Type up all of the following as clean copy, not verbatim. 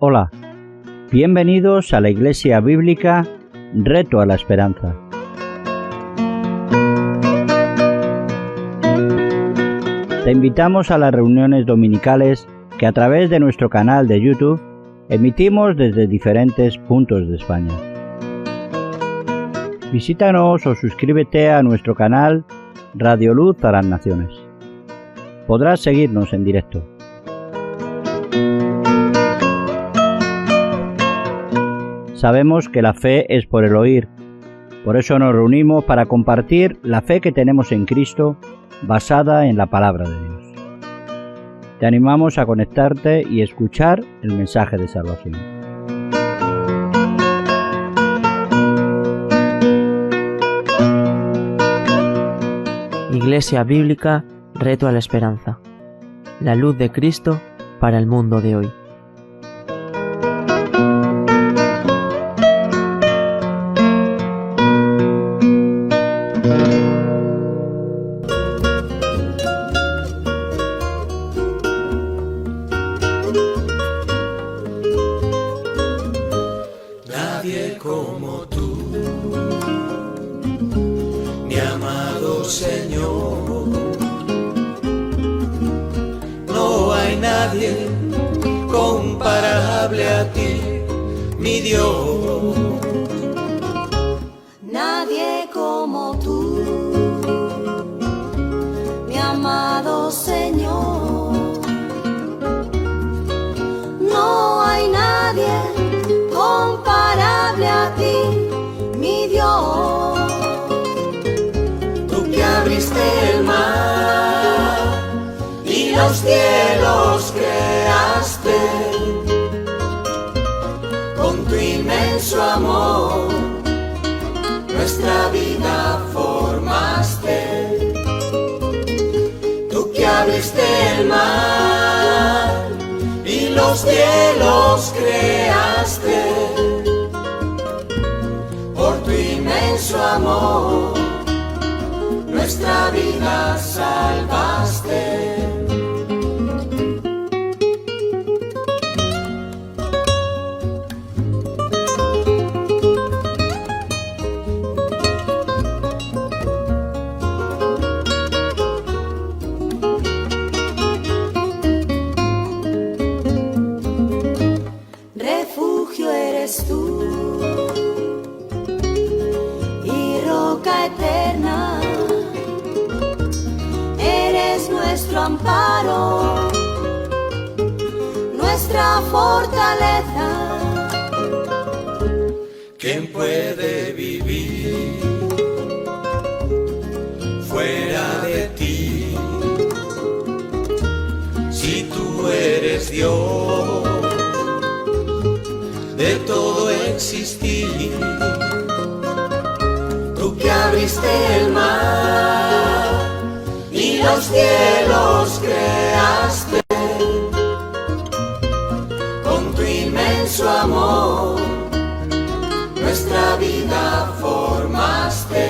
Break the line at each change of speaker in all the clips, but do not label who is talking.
Hola, bienvenidos a la Iglesia Bíblica Reto a la Esperanza. Te invitamos a las reuniones dominicales que a través de nuestro canal de YouTube emitimos desde diferentes puntos de España. Visítanos o suscríbete a nuestro canal Radio Luz a las Naciones. Podrás seguirnos en directo. Sabemos que la fe es por el oír, por eso nos reunimos para compartir la fe que tenemos en Cristo basada en la palabra de Dios. Te animamos a conectarte y escuchar el mensaje de salvación.
Iglesia Bíblica Reto a la Esperanza. La luz de Cristo para el mundo de hoy.
Nadie como tú, mi amado Señor. No hay nadie comparable a ti, mi Dios.
Nadie como tú, mi amado Señor. No hay nadie comparable a ti, mi Dios.
Tú que abriste el mar y los cielos creaste, con tu inmenso amor nuestra vida formaste. Tú que abriste el mar y los cielos creaste, por tu inmenso amor nuestra vida salvaste.
Refugio eres tú y roca eterna, eres nuestro amparo, nuestra fortaleza.
¿Quién puede vivir fuera de ti? Si tú eres Dios de todo existir, tú que abriste el mar y los cielos creaste, con tu inmenso amor nuestra vida formaste.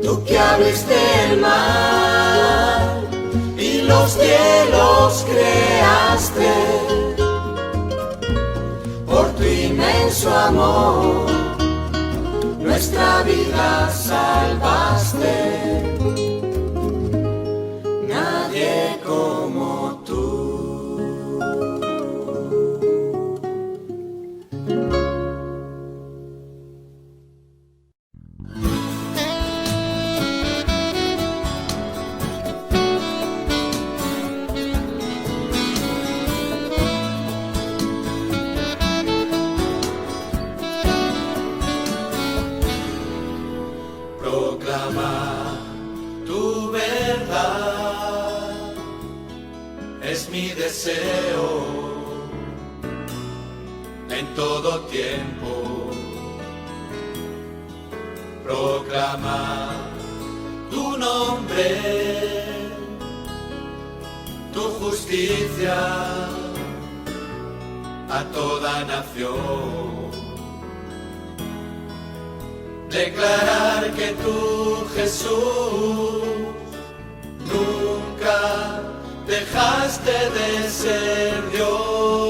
Tú que abriste el mar y los cielos creaste, por tu inmenso amor nuestra vida salvaste. Nadie como tú. Proclama tu verdad, es mi deseo en todo tiempo. Proclama tu nombre, tu justicia a toda nación. Declarar que tú, Jesús, nunca dejaste de ser Dios.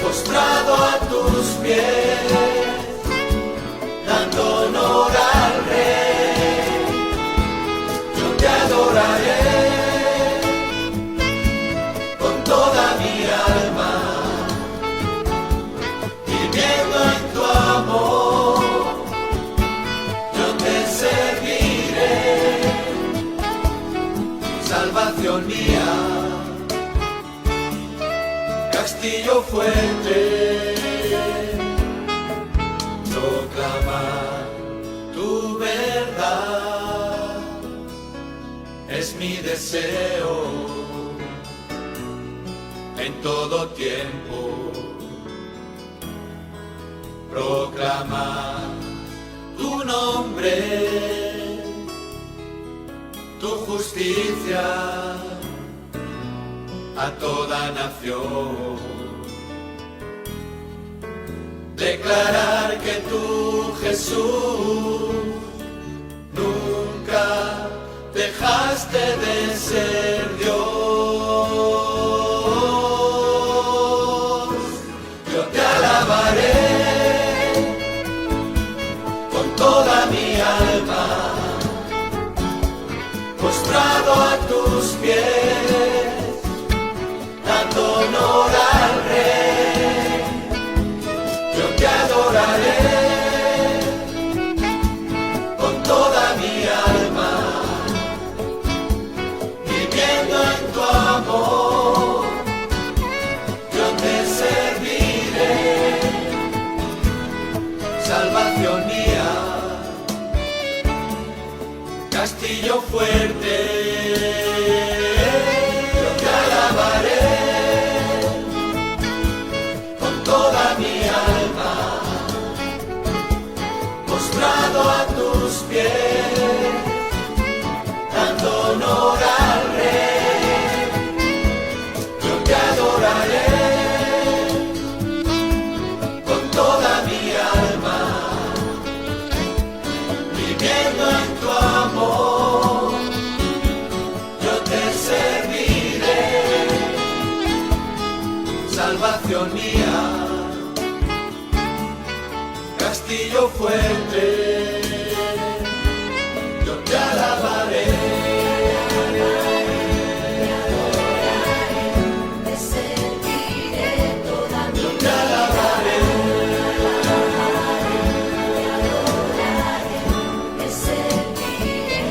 postrado a tus pies, dando honor al Rey, yo te adoraré con toda mi alma, viviendo en tu amor, yo te serviré, salvación mía, castillo fuerte, proclamar tu verdad es mi deseo en todo tiempo. Proclamar tu nombre, tu justicia a toda nación. Declarar que tú, Jesús, nunca dejaste de ser Dios. Yo te alabaré con toda mi alma, postrado a tus pies, dando honor al Rey, yo te adoraré con toda mi alma, viviendo en tu amor, yo te serviré, salvación mía, castillo fuerte. A tus pies, dando honor al Rey, yo te adoraré con toda mi alma, viviendo en tu amor, yo te serviré, salvación mía, castillo fuerte, yo te alabaré,
te serviré toda mi
yo te alabaré,
te serviré.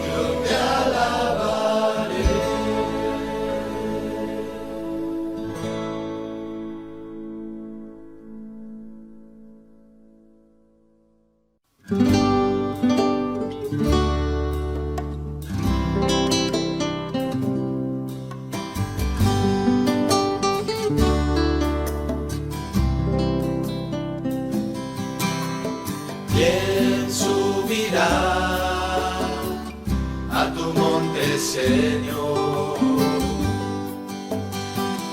yo te alabaré. ¿Quién subirá a tu monte, Señor?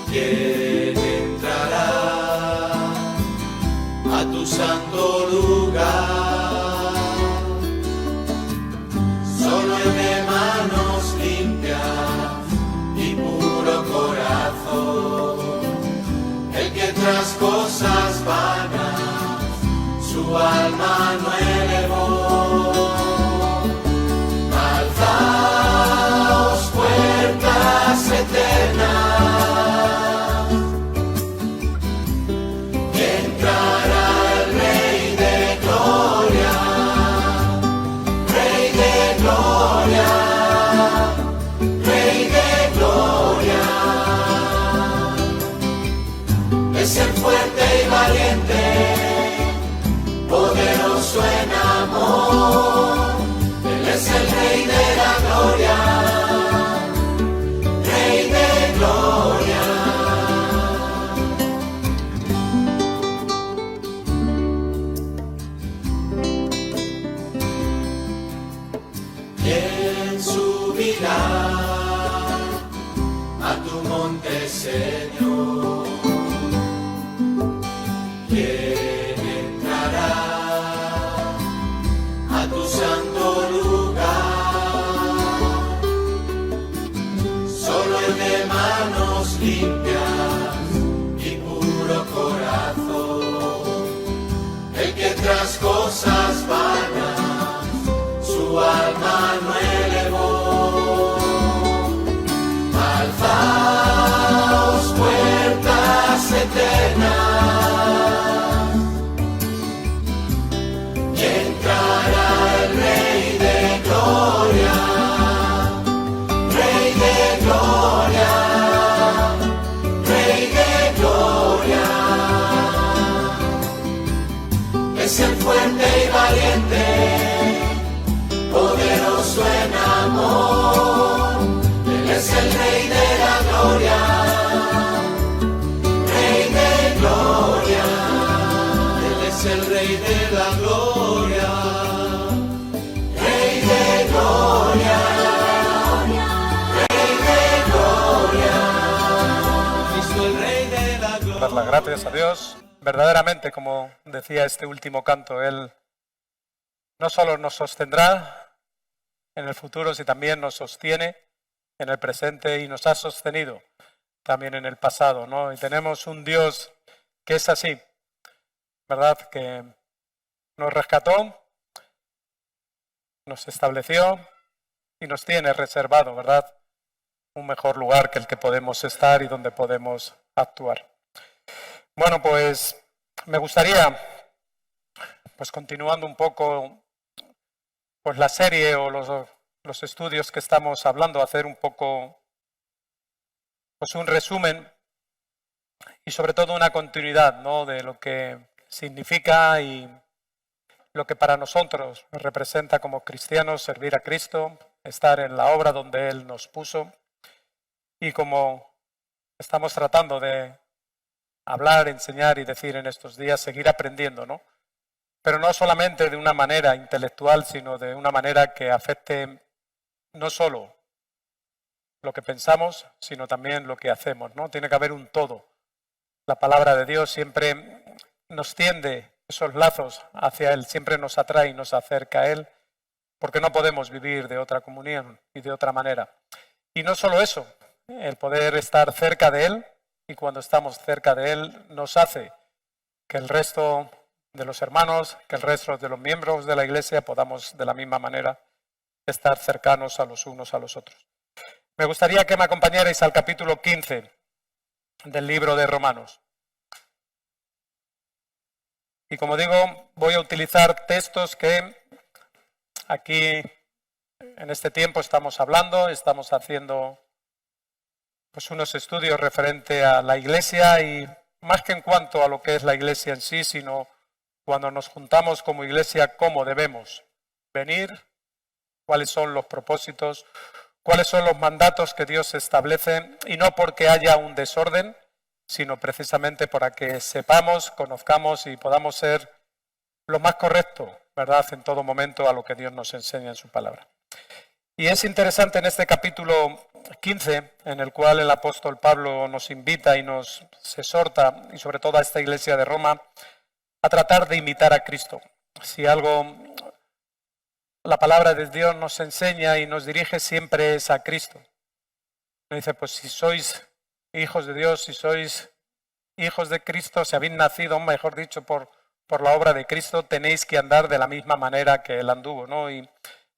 ¿Quién entrará a tu santo lugar? Solo el de manos limpias y puro corazón, el que tras cosas vanas su alma no elevó. Alzaos puertas eternas, que entrará el Rey de Gloria, Rey de Gloria, Rey de Gloria. Es el fuerte y valiente, poderoso en amor, Él es el Rey de la gloria, Rey de gloria. ¿Quién subirá a tu monte, Señor? ¿Quién entrará a tu santo lugar? Solo el de manos limpias y puro eterna. Y entrará el Rey de Gloria, Rey de Gloria, Rey de Gloria. Es el fuerte y valiente, poderoso en amor. Él es el Rey de la Gloria, Rey de Gloria. Él es el Rey de la Gloria, Rey de Gloria, Rey de Gloria. Cristo el Rey de la Gloria.
Dar las gracias a Dios. Verdaderamente, como decía este último canto, Él no solo nos sostendrá en el futuro, sino también nos sostiene en el presente y nos ha sostenido también en el pasado, ¿no? Y tenemos un Dios que es así, ¿verdad? Que nos rescató, nos estableció y nos tiene reservado, ¿verdad? Un mejor lugar que el que podemos estar y donde podemos actuar. Bueno, pues me gustaría, pues continuando un poco pues la serie o los estudios que estamos hablando, hacer un poco pues un resumen y sobre todo una continuidad, ¿no? De lo que significa y lo que para nosotros representa como cristianos servir a Cristo, estar en la obra donde Él nos puso y como estamos tratando de hablar, enseñar y decir en estos días, seguir aprendiendo, ¿no? Pero no solamente de una manera intelectual, sino de una manera que afecte no solo lo que pensamos, sino también lo que hacemos, ¿no? Tiene que haber un todo. La palabra de Dios siempre nos tiende esos lazos hacia Él, siempre nos atrae y nos acerca a Él, porque no podemos vivir de otra comunión y de otra manera. Y no solo eso, el poder estar cerca de Él, y cuando estamos cerca de Él nos hace que el resto de los hermanos, que el resto de los miembros de la Iglesia podamos de la misma manera estar cercanos a los unos a los otros. Me gustaría que me acompañarais al capítulo 15 del libro de Romanos. Y como digo, voy a utilizar textos que aquí en este tiempo estamos hablando, estamos haciendo pues unos estudios referente a la Iglesia y más que en cuanto a lo que es la Iglesia en sí, sino cuando nos juntamos como Iglesia, cómo debemos venir, cuáles son los propósitos, cuáles son los mandatos que Dios establece y no porque haya un desorden, sino precisamente para que sepamos, conozcamos y podamos ser lo más correcto, ¿verdad?, en todo momento a lo que Dios nos enseña en su palabra. Y es interesante en este capítulo 15, en el cual el apóstol Pablo nos invita y nos exhorta, y sobre todo a esta iglesia de Roma, a tratar de imitar a Cristo. Si algo la palabra de Dios nos enseña y nos dirige siempre es a Cristo. Nos dice, pues si sois hijos de Dios, si sois hijos de Cristo, si habéis nacido, mejor dicho, por la obra de Cristo, tenéis que andar de la misma manera que Él anduvo, ¿no? Y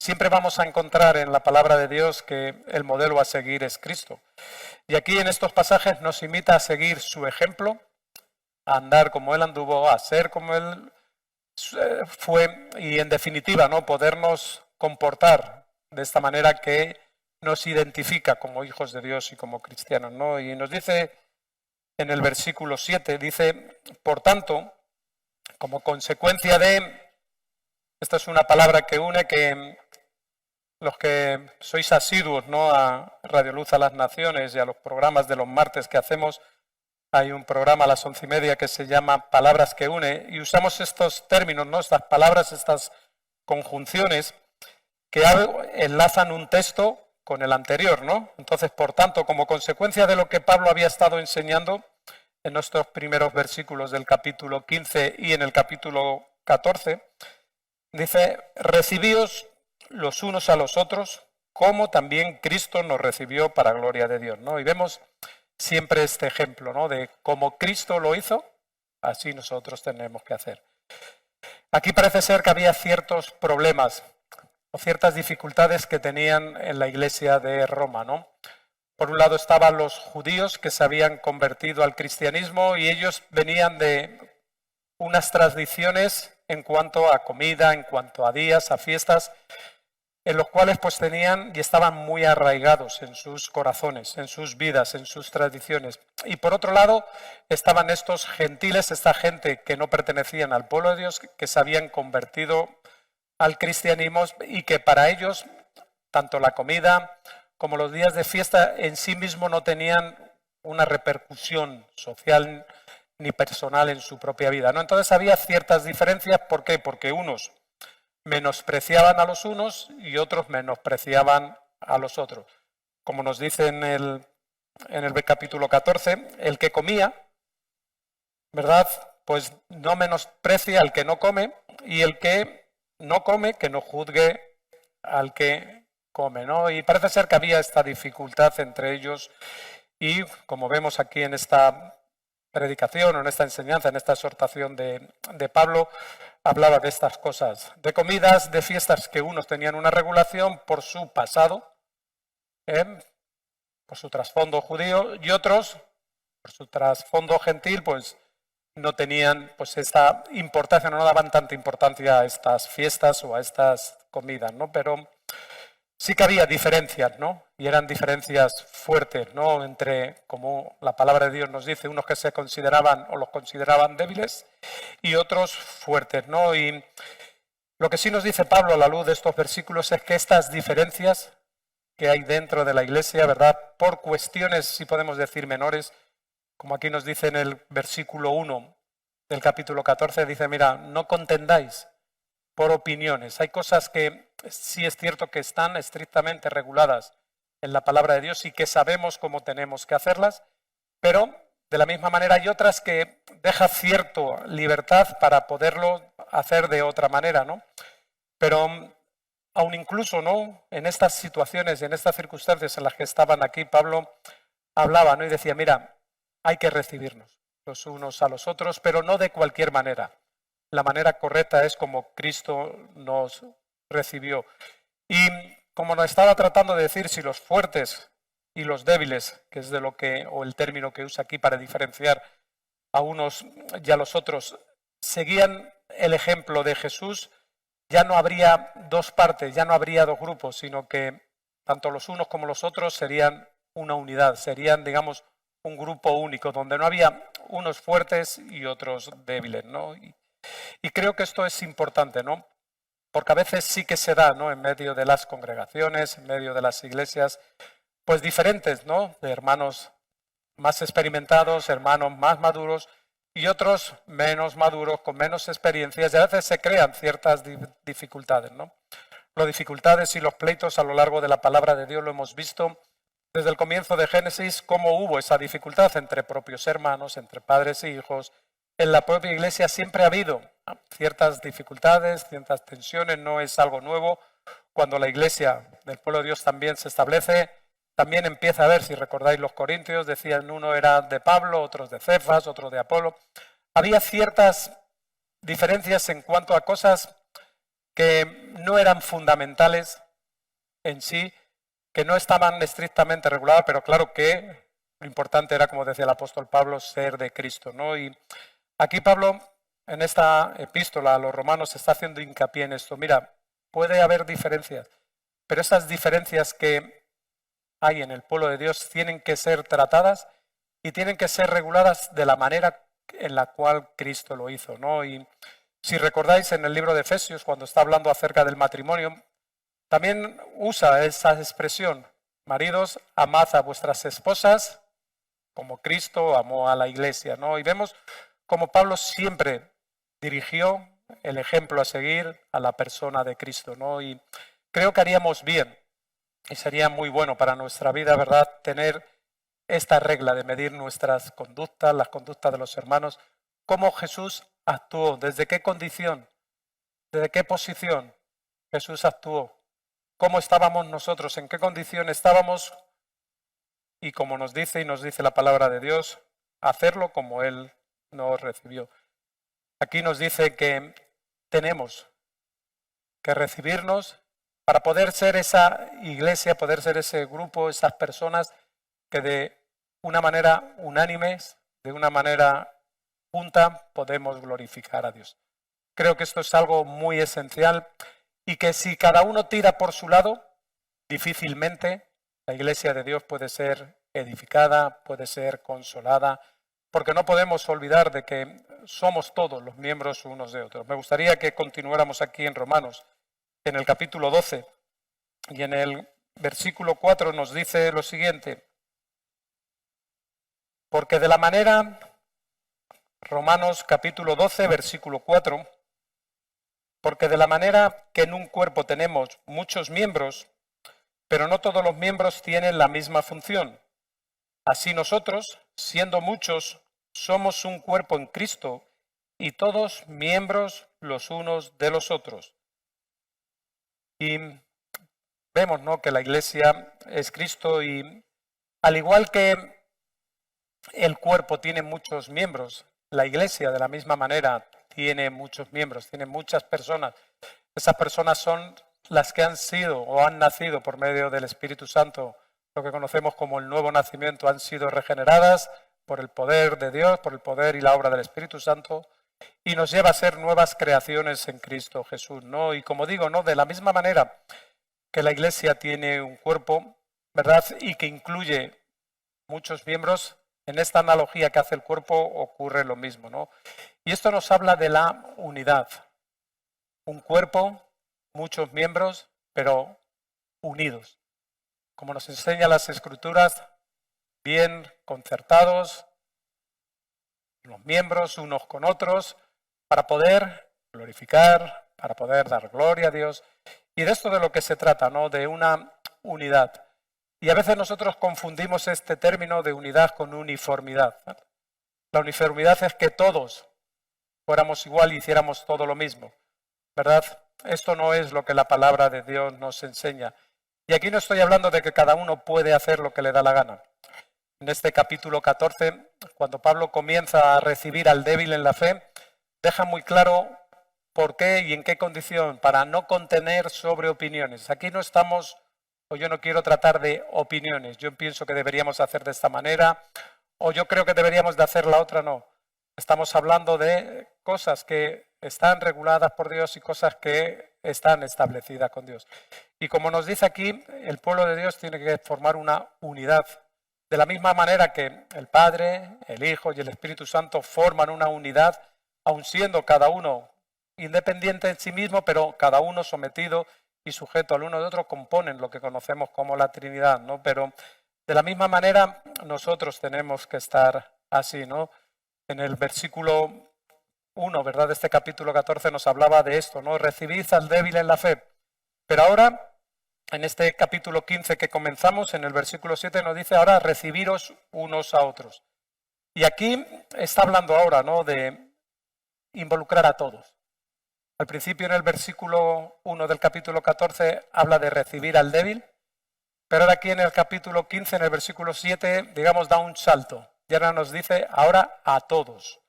siempre vamos a encontrar en la palabra de Dios que el modelo a seguir es Cristo. Y aquí en estos pasajes nos invita a seguir su ejemplo, a andar como Él anduvo, a ser como Él fue y en definitiva, ¿no?, podernos comportar de esta manera que nos identifica como hijos de Dios y como cristianos, ¿no? Y nos dice en el versículo 7, dice, por tanto, como consecuencia de, esta es una palabra que une, que los que sois asiduos, ¿no?, a Radio Luz a las Naciones y a los programas de los martes que hacemos, hay un programa a las 11:30 que se llama Palabras que une y usamos estos términos, ¿no?, estas palabras, estas conjunciones que enlazan un texto con el anterior, ¿no? Entonces, por tanto, como consecuencia de lo que Pablo había estado enseñando en estos primeros versículos del capítulo 15 y en el capítulo 14, dice, recibíos los unos a los otros, como también Cristo nos recibió para gloria de Dios, ¿no? Y vemos siempre este ejemplo, ¿no?, de cómo Cristo lo hizo, así nosotros tenemos que hacer. Aquí parece ser que había ciertos problemas o ciertas dificultades que tenían en la iglesia de Roma, ¿no? Por un lado estaban los judíos que se habían convertido al cristianismo y ellos venían de unas tradiciones en cuanto a comida, en cuanto a días, a fiestas, en los cuales pues tenían y estaban muy arraigados en sus corazones, en sus vidas, en sus tradiciones. Y por otro lado estaban estos gentiles, esta gente que no pertenecían al pueblo de Dios, que se habían convertido al cristianismo y que para ellos tanto la comida como los días de fiesta en sí mismo no tenían una repercusión social ni personal en su propia vida, ¿no? Entonces había ciertas diferencias. ¿Por qué? Porque unos menospreciaban a los unos y otros menospreciaban a los otros. Como nos dice en el capítulo 14, el que comía, ¿verdad? Pues no menosprecia al que no come, y el que no come, que no juzgue al que come, ¿no? Y parece ser que había esta dificultad entre ellos, y como vemos aquí en esta predicación o en esta enseñanza, en esta exhortación de Pablo, hablaba de estas cosas, de comidas, de fiestas que unos tenían una regulación por su pasado, por su trasfondo judío, y otros, por su trasfondo gentil, pues no tenían pues esta importancia, no daban tanta importancia a estas fiestas o a estas comidas, ¿no? Pero sí que había diferencias, ¿no? Y eran diferencias fuertes, ¿no? Entre, como la palabra de Dios nos dice, unos que se consideraban o los consideraban débiles y otros fuertes, ¿no? Y lo que sí nos dice Pablo a la luz de estos versículos es que estas diferencias que hay dentro de la iglesia, ¿verdad? Por cuestiones, si podemos decir, menores, como aquí nos dice en el versículo 1 del capítulo 14, dice, mira, no contendáis por opiniones. Hay cosas que sí es cierto que están estrictamente reguladas en la palabra de Dios y que sabemos cómo tenemos que hacerlas, pero de la misma manera hay otras que deja cierta libertad para poderlo hacer de otra manera, ¿no? Pero aún incluso, ¿no? En estas situaciones, en estas circunstancias en las que estaban aquí, Pablo hablaba, ¿no? Y decía, mira, hay que recibirnos los unos a los otros, pero no de cualquier manera. La manera correcta es como Cristo nos recibió. Y como nos estaba tratando de decir, si los fuertes y los débiles, que es de lo que, o el término que usa aquí para diferenciar a unos y a los otros, seguían el ejemplo de Jesús, ya no habría dos partes, ya no habría dos grupos, sino que tanto los unos como los otros serían una unidad, serían, digamos, un grupo único, donde no había unos fuertes y otros débiles, ¿no? Y creo que esto es importante, ¿no? Porque a veces sí que se da, ¿no? En medio de las congregaciones, en medio de las iglesias, pues diferentes, ¿no? De hermanos más experimentados, hermanos más maduros y otros menos maduros, con menos experiencias, y a veces se crean ciertas dificultades, ¿no? Las dificultades y los pleitos a lo largo de la palabra de Dios lo hemos visto desde el comienzo de Génesis, cómo hubo esa dificultad entre propios hermanos, entre padres e hijos. En la propia iglesia siempre ha habido ciertas dificultades, ciertas tensiones, no es algo nuevo. Cuando la iglesia del pueblo de Dios también se establece, también empieza a ver, si recordáis los corintios, decían uno era de Pablo, otros de Cefas, otros de Apolo. Había ciertas diferencias en cuanto a cosas que no eran fundamentales en sí, que no estaban estrictamente reguladas, pero claro que lo importante era, como decía el apóstol Pablo, ser de Cristo, ¿no? Y aquí Pablo, en esta epístola a los romanos, está haciendo hincapié en esto. Mira, puede haber diferencias, pero esas diferencias que hay en el pueblo de Dios tienen que ser tratadas y tienen que ser reguladas de la manera en la cual Cristo lo hizo, ¿no? Y si recordáis en el libro de Efesios, cuando está hablando acerca del matrimonio, también usa esa expresión: maridos, amad a vuestras esposas como Cristo amó a la iglesia, ¿no? Y vemos como Pablo siempre dirigió el ejemplo a seguir a la persona de Cristo, ¿no? Y creo que haríamos bien y sería muy bueno para nuestra vida, ¿verdad?, tener esta regla de medir nuestras conductas, las conductas de los hermanos, cómo Jesús actuó, desde qué condición, desde qué posición Jesús actuó, cómo estábamos nosotros, en qué condición estábamos, y como nos dice y nos dice la palabra de Dios, hacerlo como Él nos recibió. Aquí nos dice que tenemos que recibirnos para poder ser esa iglesia, poder ser ese grupo, esas personas que de una manera unánime, de una manera junta, podemos glorificar a Dios. Creo que esto es algo muy esencial y que si cada uno tira por su lado, difícilmente la Iglesia de Dios puede ser edificada, puede ser consolada, porque no podemos olvidar de que somos todos los miembros unos de otros. Me gustaría que continuáramos aquí en Romanos, en el capítulo 12, y en el versículo 4 nos dice lo siguiente: porque de la manera, Romanos capítulo 12, versículo 4, porque de la manera que en un cuerpo tenemos muchos miembros, pero no todos los miembros tienen la misma función. Así nosotros, siendo muchos, somos un cuerpo en Cristo y todos miembros los unos de los otros. Y vemos, ¿no?, que la Iglesia es Cristo y al igual que el cuerpo tiene muchos miembros, la Iglesia de la misma manera tiene muchos miembros, tiene muchas personas. Esas personas son las que han sido o han nacido por medio del Espíritu Santo, lo que conocemos como el nuevo nacimiento, han sido regeneradas por el poder de Dios, por el poder y la obra del Espíritu Santo, y nos lleva a ser nuevas creaciones en Cristo Jesús, ¿no? Y como digo, ¿no?, de la misma manera que la Iglesia tiene un cuerpo, ¿verdad?, y que incluye muchos miembros, en esta analogía que hace el cuerpo ocurre lo mismo, ¿no? Y esto nos habla de la unidad. Un cuerpo, muchos miembros, pero unidos. Como nos enseñan las Escrituras, bien concertados, los miembros unos con otros, para poder glorificar, para poder dar gloria a Dios. Y de esto de lo que se trata, ¿no?, de una unidad. Y a veces nosotros confundimos este término de unidad con uniformidad. La uniformidad es que todos fuéramos igual y hiciéramos todo lo mismo, ¿verdad? Esto no es lo que la palabra de Dios nos enseña. Y aquí no estoy hablando de que cada uno puede hacer lo que le da la gana. En este capítulo 14, cuando Pablo comienza a recibir al débil en la fe, deja muy claro por qué y en qué condición, para no contener sobre opiniones. Aquí no estamos, o yo no quiero tratar de opiniones. Yo pienso que deberíamos hacer de esta manera, o yo creo que deberíamos de hacer la otra, no. Estamos hablando de cosas que están reguladas por Dios y cosas que están establecidas con Dios. Y como nos dice aquí, el pueblo de Dios tiene que formar una unidad. De la misma manera que el Padre, el Hijo y el Espíritu Santo forman una unidad, aun siendo cada uno independiente en sí mismo, pero cada uno sometido y sujeto al uno de otro, componen lo que conocemos como la Trinidad, ¿no? Pero de la misma manera nosotros tenemos que estar así, ¿no? En el versículo 1, ¿verdad?, de este capítulo 14 nos hablaba de esto, ¿no? Recibid al débil en la fe. Pero ahora, en este capítulo 15 que comenzamos, en el versículo 7 nos dice ahora recibiros unos a otros. Y aquí está hablando ahora, ¿no?, de involucrar a todos. Al principio, en el versículo 1 del capítulo 14, habla de recibir al débil, pero ahora aquí en el capítulo 15, en el versículo 7, digamos, da un salto. Y ahora nos dice ahora a todos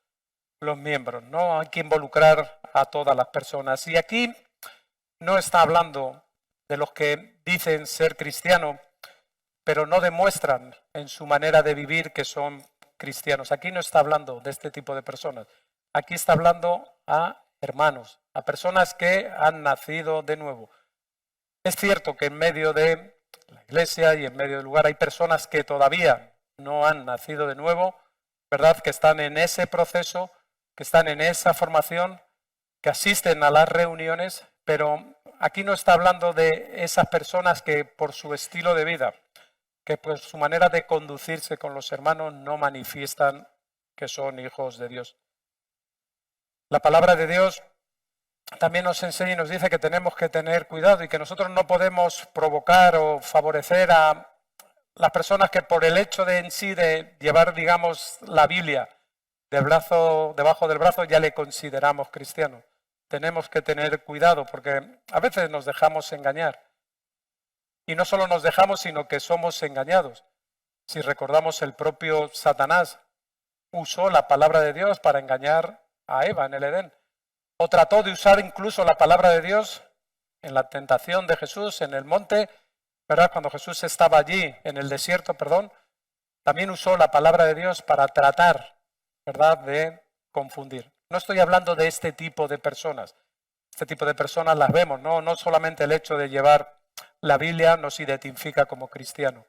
los miembros, ¿no? Hay que involucrar a todas las personas. Y aquí no está hablando de los que dicen ser cristianos, pero no demuestran en su manera de vivir que son cristianos. Aquí no está hablando de este tipo de personas. Aquí está hablando a hermanos, a personas que han nacido de nuevo. Es cierto que en medio de la iglesia y en medio del lugar hay personas que todavía no han nacido de nuevo, ¿verdad?, que están en ese proceso, que están en esa formación, que asisten a las reuniones, pero aquí no está hablando de esas personas que por su estilo de vida, que por su manera de conducirse con los hermanos no manifiestan que son hijos de Dios. La palabra de Dios también nos enseña y nos dice que tenemos que tener cuidado y que nosotros no podemos provocar o favorecer a las personas que por el hecho de en sí de llevar, digamos, la Biblia debajo del brazo ya le consideramos cristiano. Tenemos que tener cuidado porque a veces nos dejamos engañar. Y no solo nos dejamos, sino que somos engañados. Si recordamos, el propio Satanás usó la palabra de Dios para engañar a Eva en el Edén. O trató de usar incluso la palabra de Dios en la tentación de Jesús en el monte, ¿verdad? Cuando Jesús estaba allí en el desierto, también usó la palabra de Dios para tratar, ¿verdad?, de confundir. No estoy hablando de este tipo de personas. Este tipo de personas las vemos, ¿no? No solamente el hecho de llevar la Biblia nos identifica como cristiano.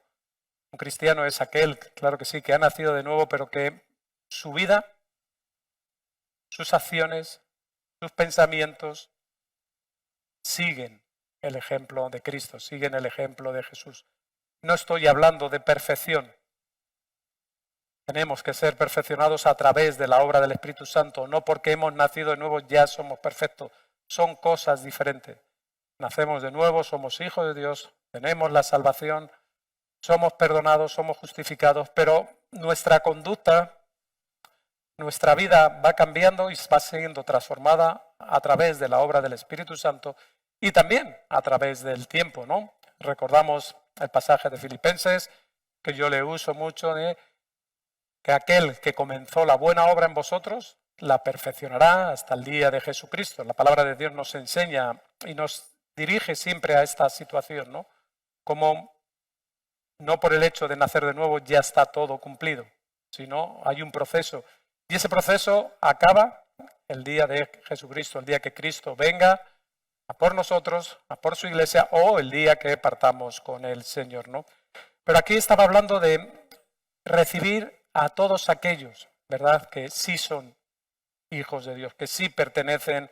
Un cristiano es aquel, claro que sí, que ha nacido de nuevo, pero que su vida, sus acciones, sus pensamientos siguen el ejemplo de Cristo, siguen el ejemplo de Jesús. No estoy hablando de perfección. Tenemos que ser perfeccionados a través de la obra del Espíritu Santo. No porque hemos nacido de nuevo ya somos perfectos. Son cosas diferentes. Nacemos de nuevo, somos hijos de Dios, tenemos la salvación, somos perdonados, somos justificados, pero nuestra conducta, nuestra vida va cambiando y va siendo transformada a través de la obra del Espíritu Santo y también a través del tiempo, ¿no? Recordamos el pasaje de Filipenses, que yo le uso mucho, que aquel que comenzó la buena obra en vosotros, la perfeccionará hasta el día de Jesucristo. La palabra de Dios nos enseña y nos dirige siempre a esta situación, ¿no? Como no por el hecho de nacer de nuevo ya está todo cumplido, sino hay un proceso. Y ese proceso acaba el día de Jesucristo, el día que Cristo venga a por nosotros, a por su iglesia, o el día que partamos con el Señor, ¿no? Pero aquí estaba hablando de recibir a todos aquellos, ¿verdad?, que sí son hijos de Dios, que sí pertenecen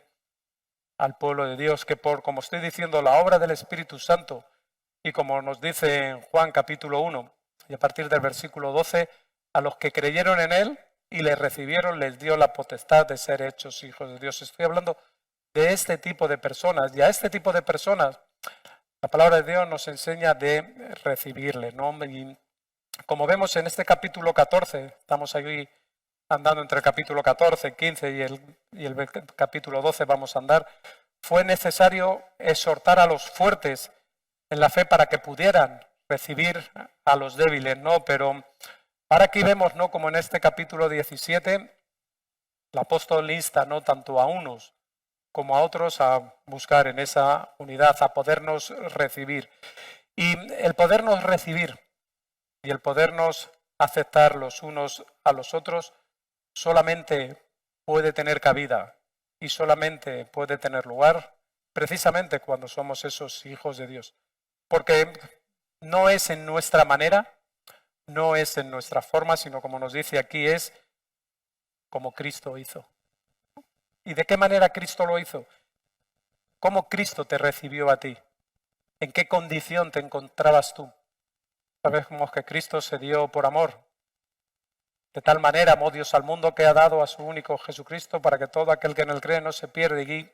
al pueblo de Dios, que por, como estoy diciendo, la obra del Espíritu Santo, y como nos dice en Juan capítulo 1, y a partir del versículo 12, a los que creyeron en Él y le recibieron, les dio la potestad de ser hechos hijos de Dios. Estoy hablando de este tipo de personas, y a este tipo de personas la palabra de Dios nos enseña de recibirle, ¿no? Y como vemos en este capítulo 14, estamos ahí andando entre el capítulo 14, 15 y el capítulo 12 vamos a andar, fue necesario exhortar a los fuertes en la fe para que pudieran recibir a los débiles, ¿no? Pero ahora aquí vemos, ¿no?, como en este capítulo 17, el apóstol insta, ¿no?, tanto a unos como a otros a buscar en esa unidad, a podernos recibir. Y el podernos recibir y el podernos aceptar los unos a los otros solamente puede tener cabida y solamente puede tener lugar precisamente cuando somos esos hijos de Dios. Porque no es en nuestra manera, no es en nuestra forma, sino como nos dice aquí, es como Cristo hizo. ¿Y de qué manera Cristo lo hizo? ¿Cómo Cristo te recibió a ti? ¿En qué condición te encontrabas tú? Sabemos que Cristo se dio por amor. De tal manera amó Dios al mundo que ha dado a su único Jesucristo para que todo aquel que en él cree no se pierda. Y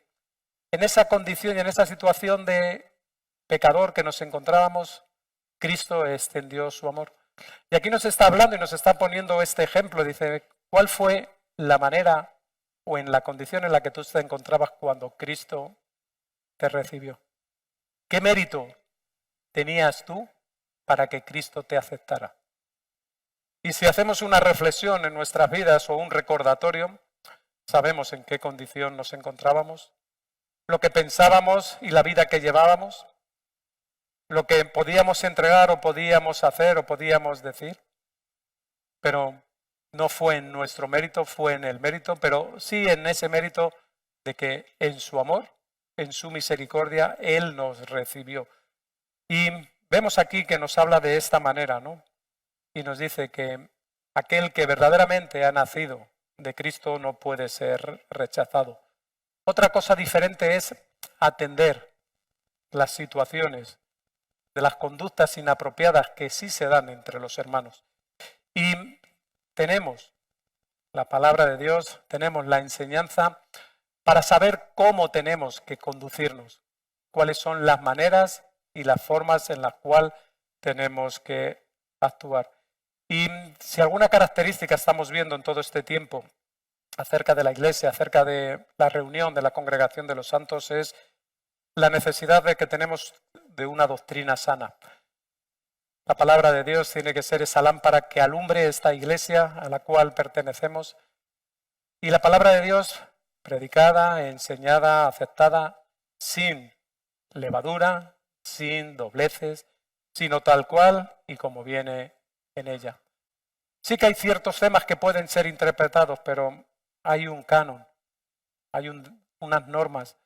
en esa condición y en esa situación de pecador que nos encontrábamos, Cristo extendió su amor. Y aquí nos está hablando y nos está poniendo este ejemplo. Dice, ¿cuál fue la manera o en la condición en la que tú te encontrabas cuando Cristo te recibió? ¿Qué mérito tenías tú para que Cristo te aceptara? Y si hacemos una reflexión en nuestras vidas o un recordatorio, sabemos en qué condición nos encontrábamos, lo que pensábamos y la vida que llevábamos, lo que podíamos entregar o podíamos hacer o podíamos decir, pero no fue en nuestro mérito, fue en el mérito, pero sí en ese mérito de que en su amor, en su misericordia, Él nos recibió. Y vemos aquí que nos habla de esta manera, ¿no? Y nos dice que aquel que verdaderamente ha nacido de Cristo no puede ser rechazado. Otra cosa diferente es atender las situaciones de las conductas inapropiadas que sí se dan entre los hermanos. Y tenemos la palabra de Dios, tenemos la enseñanza para saber cómo tenemos que conducirnos, cuáles son las maneras y las formas en las cuales tenemos que actuar. Y si alguna característica estamos viendo en todo este tiempo acerca de la Iglesia, acerca de la reunión de la congregación de los santos, es la necesidad de que tenemos de una doctrina sana. La palabra de Dios tiene que ser esa lámpara que alumbre esta Iglesia a la cual pertenecemos. Y la palabra de Dios predicada, enseñada, aceptada, sin levadura, sin dobleces, sino tal cual y como viene en ella. Sí que hay ciertos temas que pueden ser interpretados, pero hay un canon, hay unas normas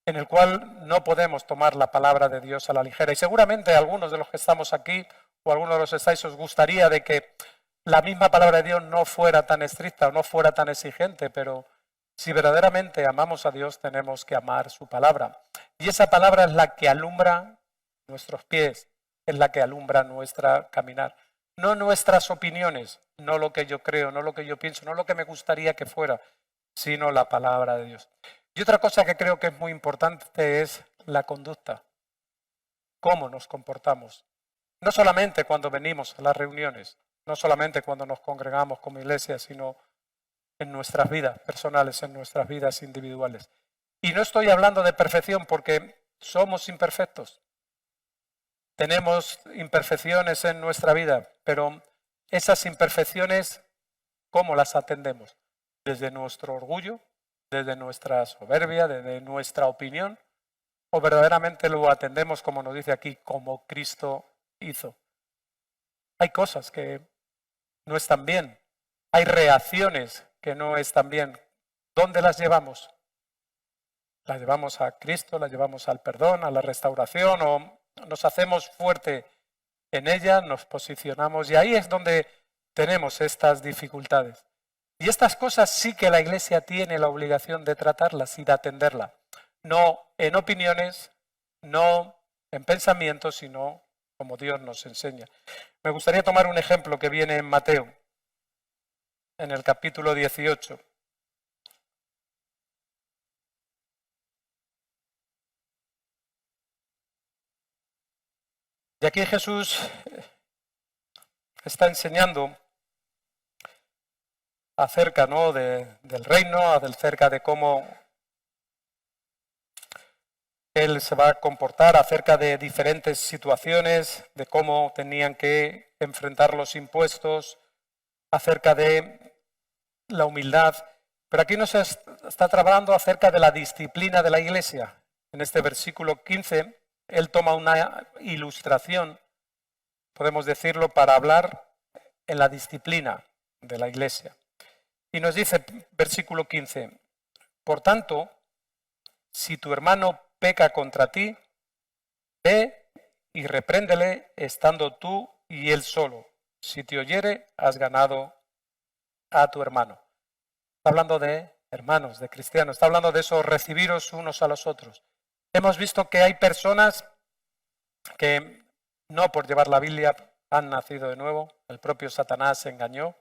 en el cual no podemos tomar la palabra de Dios a la ligera. Y seguramente algunos de los que estamos aquí o algunos de los que estáis os gustaría de que la misma palabra de Dios no fuera tan estricta o no fuera tan exigente, pero si verdaderamente amamos a Dios tenemos que amar su palabra. Y esa palabra es la que alumbra nuestros pies, es la que alumbra nuestra caminar. No nuestras opiniones, no lo que yo creo, no lo que yo pienso, no lo que me gustaría que fuera, sino la palabra de Dios. Y otra cosa que creo que es muy importante es la conducta. Cómo nos comportamos. No solamente cuando venimos a las reuniones, no solamente cuando nos congregamos como iglesia, sino en nuestras vidas personales, en nuestras vidas individuales. Y no estoy hablando de perfección porque somos imperfectos. Tenemos imperfecciones en nuestra vida, pero esas imperfecciones, ¿cómo las atendemos? ¿Desde nuestro orgullo? ¿Desde nuestra soberbia? ¿Desde nuestra opinión? ¿O verdaderamente lo atendemos, como nos dice aquí, como Cristo hizo? Hay cosas que no están bien. Hay reacciones que no están bien. ¿Dónde las llevamos? ¿Las llevamos a Cristo? ¿Las llevamos al perdón, a la restauración? ¿O nos hacemos fuerte en ella, nos posicionamos? Y ahí es donde tenemos estas dificultades. Y estas cosas sí que la Iglesia tiene la obligación de tratarlas y de atenderlas. No en opiniones, no en pensamientos, sino como Dios nos enseña. Me gustaría tomar un ejemplo que viene en Mateo, en el capítulo 18. Y aquí Jesús está enseñando acerca, ¿no?, del reino, acerca de cómo Él se va a comportar, acerca de diferentes situaciones, de cómo tenían que enfrentar los impuestos, acerca de la humildad. Pero aquí nos está trabajando acerca de la disciplina de la Iglesia. En este versículo 15, Él toma una ilustración, podemos decirlo, para hablar en la disciplina de la Iglesia. Y nos dice, versículo 15, por tanto, si tu hermano peca contra ti, ve y repréndele estando tú y él solo. Si te oyere, has ganado a tu hermano. Está hablando de hermanos, de cristianos, está hablando de eso, recibiros unos a los otros. Hemos visto que hay personas que no por llevar la Biblia han nacido de nuevo. El propio Satanás se engañó,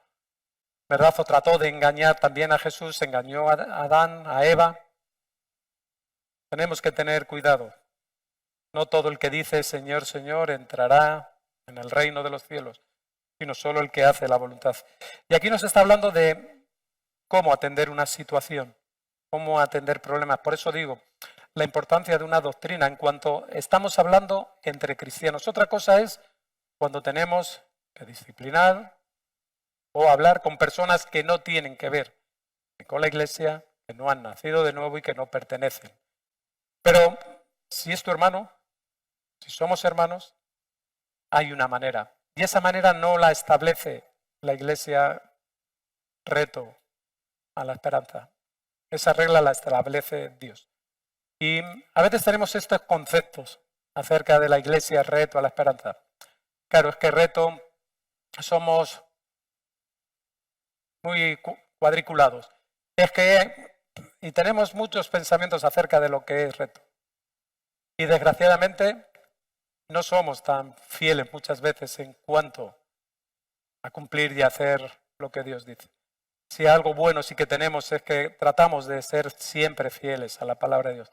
¿verdad? O trató de engañar también a Jesús, engañó a Adán, a Eva. Tenemos que tener cuidado. No todo el que dice Señor, Señor entrará en el reino de los cielos, sino solo el que hace la voluntad. Y aquí nos está hablando de cómo atender una situación, cómo atender problemas. Por eso digo, la importancia de una doctrina en cuanto estamos hablando entre cristianos. Otra cosa es cuando tenemos que disciplinar o hablar con personas que no tienen que ver con la Iglesia, que no han nacido de nuevo y que no pertenecen. Pero si es tu hermano, si somos hermanos, hay una manera. Y esa manera no la establece la Iglesia Reto a la Esperanza. Esa regla la establece Dios. Y a veces tenemos estos conceptos acerca de la Iglesia Reto a la Esperanza. Claro, es que Reto somos muy cuadriculados. Y tenemos muchos pensamientos acerca de lo que es Reto. Y desgraciadamente no somos tan fieles muchas veces en cuanto a cumplir y hacer lo que Dios dice. Si algo bueno sí que tenemos es que tratamos de ser siempre fieles a la palabra de Dios.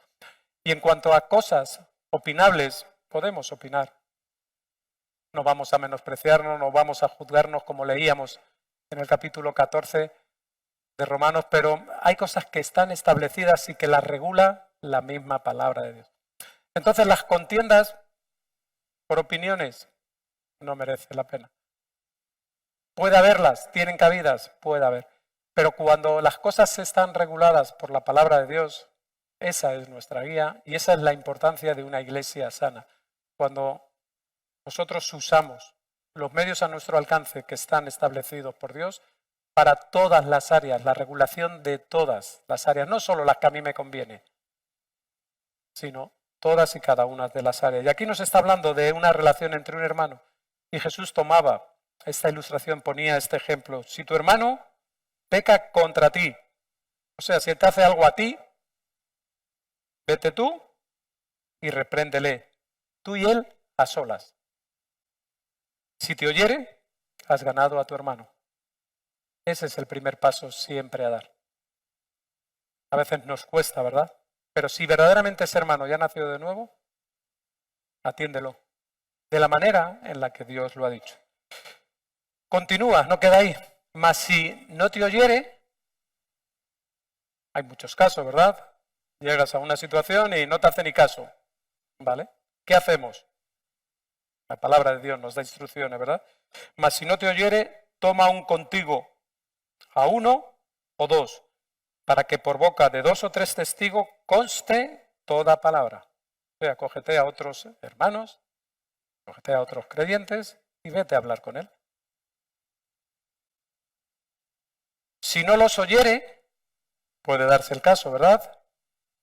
Y en cuanto a cosas opinables, podemos opinar. No vamos a menospreciarnos, no vamos a juzgarnos como leíamos en el capítulo 14 de Romanos, pero hay cosas que están establecidas y que las regula la misma palabra de Dios. Entonces las contiendas por opiniones no merece la pena. Puede haberlas, tienen cabidas, puede haber. Pero cuando las cosas están reguladas por la palabra de Dios, esa es nuestra guía y esa es la importancia de una iglesia sana. Cuando nosotros usamos los medios a nuestro alcance que están establecidos por Dios para todas las áreas, la regulación de todas las áreas, no solo las que a mí me conviene, sino todas y cada una de las áreas. Y aquí nos está hablando de una relación entre un hermano. Y Jesús tomaba esta ilustración, ponía este ejemplo. Si tu hermano peca contra ti, o sea, si te hace algo a ti, vete tú y repréndele, tú y él a solas. Si te oyere, has ganado a tu hermano. Ese es el primer paso siempre a dar. A veces nos cuesta, ¿verdad? Pero si verdaderamente ese hermano ya nació de nuevo, atiéndelo de la manera en la que Dios lo ha dicho. Continúa, no queda ahí. Mas si no te oyere, hay muchos casos, ¿verdad? Llegas a una situación y no te hace ni caso, ¿vale? ¿Qué hacemos? La palabra de Dios nos da instrucciones, ¿verdad? Mas si no te oyere, toma un contigo, a uno o dos, para que por boca de 2 o 3 testigos conste toda palabra. O sea, cógete a otros hermanos, cógete a otros creyentes y vete a hablar con él. Si no los oyere, puede darse el caso, ¿verdad?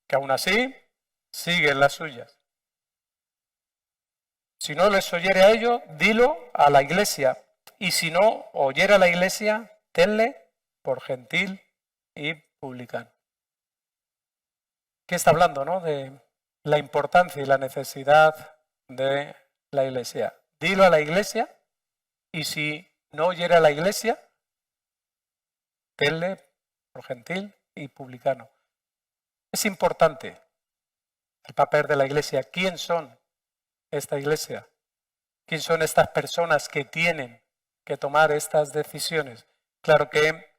Que aún así siguen las suyas. Si no les oyere a ellos, dilo a la iglesia. Y si no oyere a la iglesia, tenle por gentil y publicano. ¿Qué está hablando, no? De la importancia y la necesidad de la iglesia. Dilo a la iglesia y si no oyere a la iglesia, tenle por gentil y publicano. Es importante el papel de la iglesia. ¿Quién son esta iglesia? ¿Quién son estas personas que tienen que tomar estas decisiones? Claro que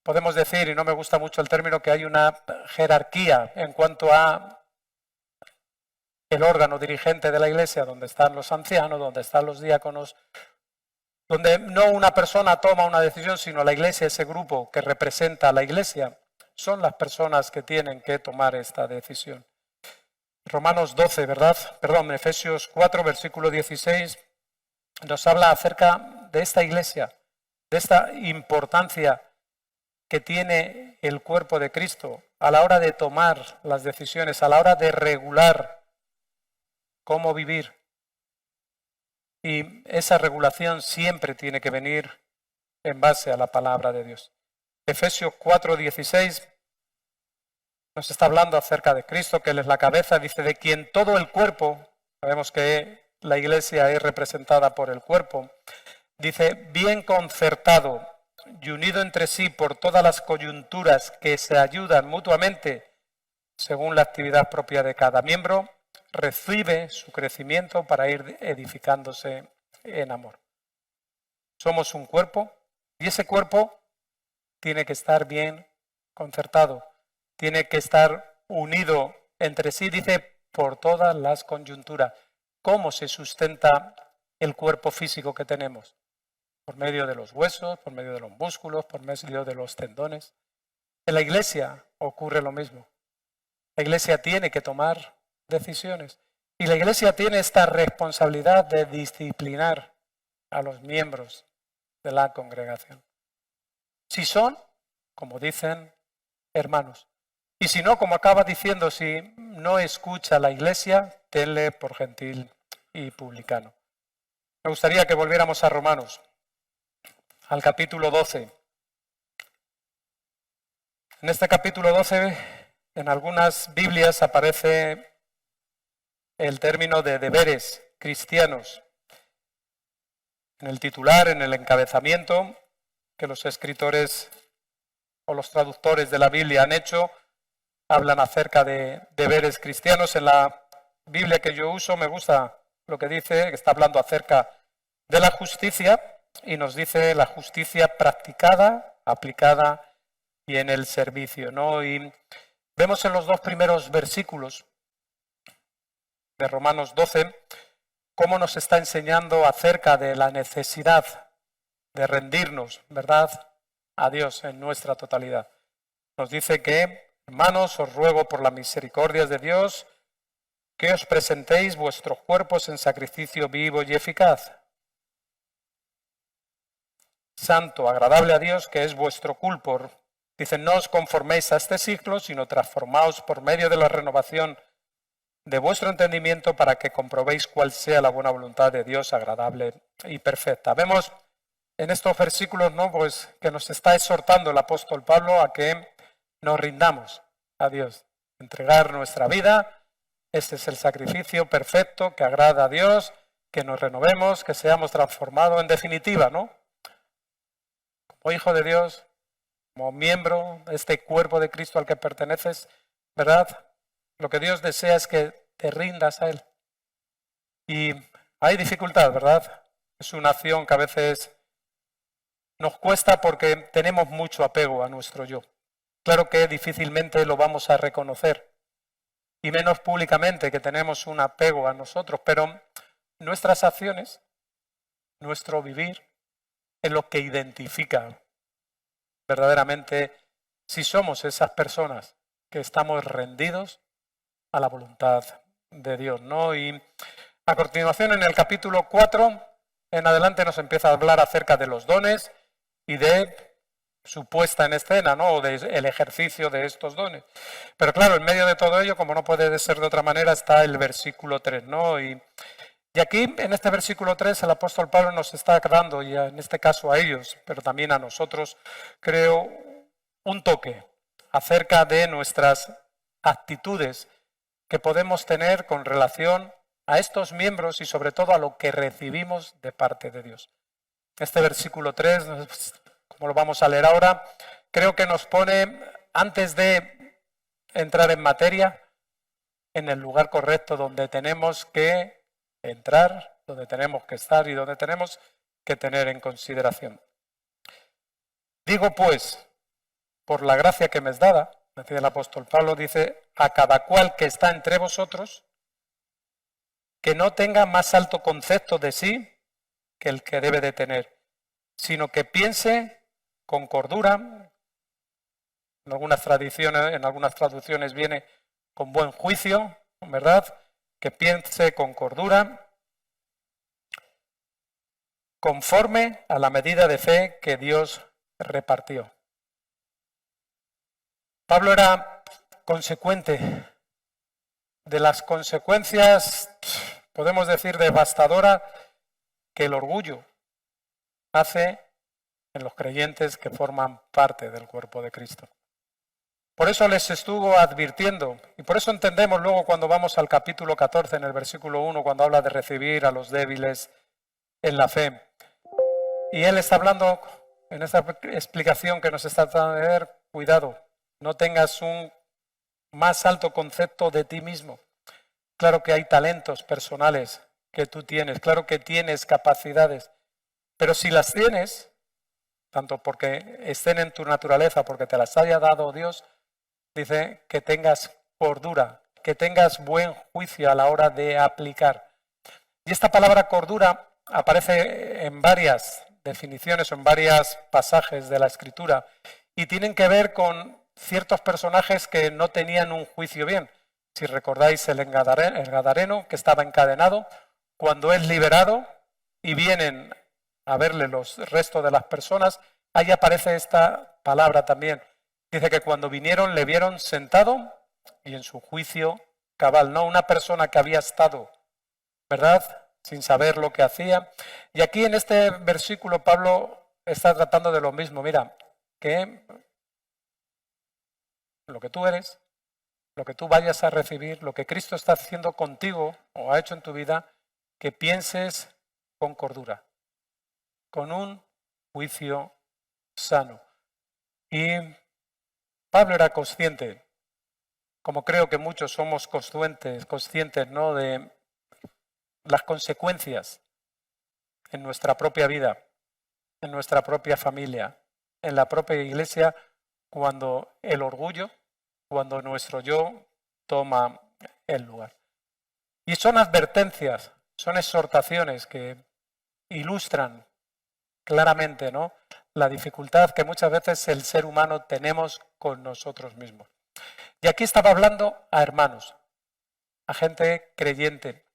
podemos decir, y no me gusta mucho el término, que hay una jerarquía en cuanto a el órgano dirigente de la iglesia, donde están los ancianos, donde están los diáconos, donde no una persona toma una decisión, sino la iglesia, ese grupo que representa a la iglesia, son las personas que tienen que tomar esta decisión. Romanos 12, ¿verdad? Perdón, Efesios 4, versículo 16, nos habla acerca de esta iglesia, de esta importancia que tiene el cuerpo de Cristo a la hora de tomar las decisiones, a la hora de regular cómo vivir. Y esa regulación siempre tiene que venir en base a la palabra de Dios. Efesios 4:16 nos está hablando acerca de Cristo, que Él es la cabeza, dice, de quien todo el cuerpo, sabemos que la iglesia es representada por el cuerpo, dice, bien concertado y unido entre sí por todas las coyunturas que se ayudan mutuamente según la actividad propia de cada miembro, recibe su crecimiento para ir edificándose en amor. Somos un cuerpo y ese cuerpo tiene que estar bien concertado, tiene que estar unido entre sí, dice, por todas las coyunturas. ¿Cómo se sustenta el cuerpo físico que tenemos? Por medio de los huesos, por medio de los músculos, por medio de los tendones. En la iglesia ocurre lo mismo. La iglesia tiene que tomar decisiones y la iglesia tiene esta responsabilidad de disciplinar a los miembros de la congregación. Si son, como dicen, hermanos. Y si no, como acaba diciendo, si no escucha la iglesia, tenle por gentil y publicano. Me gustaría que volviéramos a Romanos, al capítulo 12. En este capítulo 12, en algunas Biblias aparece el término de deberes cristianos. En el titular, en el encabezamiento que los escritores o los traductores de la Biblia han hecho, hablan acerca de deberes cristianos. En la Biblia que yo uso me gusta lo que dice, que está hablando acerca de la justicia y nos dice la justicia practicada, aplicada y en el servicio, ¿no? Y vemos en los 2 primeros versículos de Romanos 12 cómo nos está enseñando acerca de la necesidad de rendirnos, ¿verdad?, a Dios en nuestra totalidad. Nos dice que, hermanos, os ruego por las misericordias de Dios que os presentéis vuestros cuerpos en sacrificio vivo y eficaz, santo, agradable a Dios, que es vuestro culto. Dice, no os conforméis a este siglo, sino transformaos por medio de la renovación de vuestro entendimiento para que comprobéis cuál sea la buena voluntad de Dios, agradable y perfecta. Vemos en estos versículos, ¿no?, pues que nos está exhortando el apóstol Pablo a que nos rindamos a Dios, entregar nuestra vida. Este es el sacrificio perfecto que agrada a Dios, que nos renovemos, que seamos transformados, en definitiva, ¿no? Como hijo de Dios, como miembro de este cuerpo de Cristo al que perteneces, ¿verdad? Lo que Dios desea es que te rindas a Él. Y hay dificultad, ¿verdad? Es una acción que a veces nos cuesta porque tenemos mucho apego a nuestro yo. Claro que difícilmente lo vamos a reconocer, y menos públicamente, que tenemos un apego a nosotros, pero nuestras acciones, nuestro vivir, es lo que identifica verdaderamente si somos esas personas que estamos rendidos a la voluntad de Dios, ¿no? Y a continuación, en el capítulo 4 en adelante, nos empieza a hablar acerca de los dones y de su puesta en escena, ¿no?, o del ejercicio de estos dones. Pero claro, en medio de todo ello, como no puede ser de otra manera, está el versículo 3, ¿no? Y aquí, en este versículo 3, el apóstol Pablo nos está dando, y en este caso a ellos, pero también a nosotros, creo, un toque acerca de nuestras actitudes que podemos tener con relación a estos miembros y sobre todo a lo que recibimos de parte de Dios. Este versículo 3, como lo vamos a leer ahora, creo que nos pone, antes de entrar en materia, en el lugar correcto donde tenemos que entrar, donde tenemos que estar y donde tenemos que tener en consideración. Digo pues, por la gracia que me es dada, decía el apóstol Pablo, dice, a cada cual que está entre vosotros, que no tenga más alto concepto de sí que el que debe de tener, sino que piense con cordura. En algunas traducciones viene con buen juicio, ¿verdad? Que piense con cordura, conforme a la medida de fe que Dios repartió. Pablo era consecuente de las consecuencias, podemos decir, devastadoras que el orgullo hace en los creyentes que forman parte del cuerpo de Cristo. Por eso les estuvo advirtiendo, y por eso entendemos luego cuando vamos al capítulo 14, en el versículo 1, cuando habla de recibir a los débiles en la fe. Y él está hablando en esta explicación que nos está dando de ver, cuidado, no tengas un más alto concepto de ti mismo. Claro que hay talentos personales que tú tienes, claro que tienes capacidades, pero si las tienes, tanto porque estén en tu naturaleza, porque te las haya dado Dios, dice que tengas cordura, que tengas buen juicio a la hora de aplicar. Y esta palabra cordura aparece en varias definiciones o en varios pasajes de la Escritura y tienen que ver con ciertos personajes que no tenían un juicio bien. Si recordáis el gadareno que estaba encadenado, cuando es liberado y vienen a verle los restos de las personas, ahí aparece esta palabra también. Dice que cuando vinieron le vieron sentado y en su juicio cabal, no una persona que había estado, ¿verdad?, sin saber lo que hacía. Y aquí en este versículo Pablo está tratando de lo mismo. Mira, que lo que tú eres, lo que tú vayas a recibir, lo que Cristo está haciendo contigo o ha hecho en tu vida, que pienses con cordura, con un juicio sano. Y Pablo era consciente, como creo que muchos somos conscientes, ¿no?, de las consecuencias en nuestra propia vida, en nuestra propia familia, en la propia iglesia, cuando el orgullo, cuando nuestro yo toma el lugar. Y son advertencias, son exhortaciones que ilustran claramente, ¿no?, la dificultad que muchas veces el ser humano tenemos con nosotros mismos. Y aquí estaba hablando a hermanos, a gente creyente,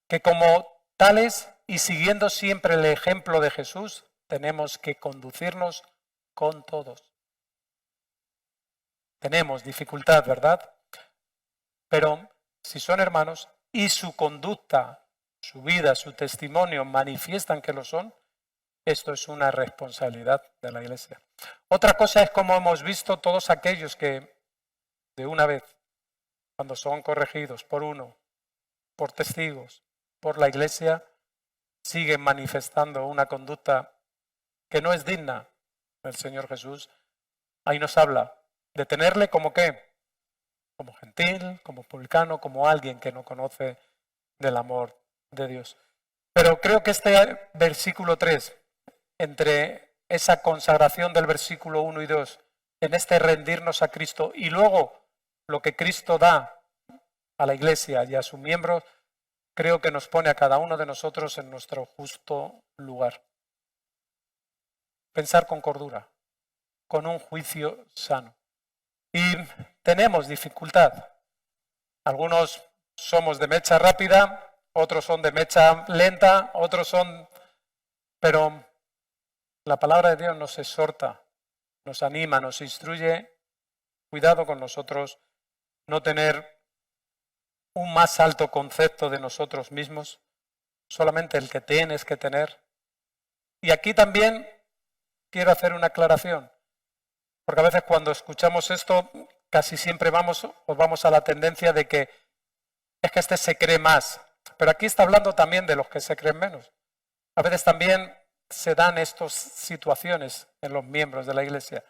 que como tales y siguiendo siempre el ejemplo de Jesús, tenemos que conducirnos con todos. Tenemos dificultad, ¿verdad? Pero si son hermanos y su conducta, su vida, su testimonio manifiestan que lo son, esto es una responsabilidad de la Iglesia. Otra cosa es como hemos visto todos aquellos que de una vez, cuando son corregidos por uno, por testigos, por la Iglesia, siguen manifestando una conducta que no es digna del Señor Jesús. Ahí nos habla de tenerle como qué, como gentil, como publicano, como alguien que no conoce del amor de Dios. Pero creo que este versículo 3, entre esa consagración del versículo 1 y 2, en este rendirnos a Cristo y luego lo que Cristo da a la Iglesia y a sus miembros, creo que nos pone a cada uno de nosotros en nuestro justo lugar. Pensar con cordura, con un juicio sano. Y tenemos dificultad. Algunos somos de mecha rápida, otros son de mecha lenta, otros son... Pero la palabra de Dios nos exhorta, nos anima, nos instruye. Cuidado con nosotros, no tener un más alto concepto de nosotros mismos, solamente el que tienes que tener. Y aquí también quiero hacer una aclaración, porque a veces cuando escuchamos esto, casi siempre vamos a la tendencia de que es que este se cree más, pero aquí está hablando también de los que se creen menos. A veces también se dan estas situaciones en los miembros de la Iglesia.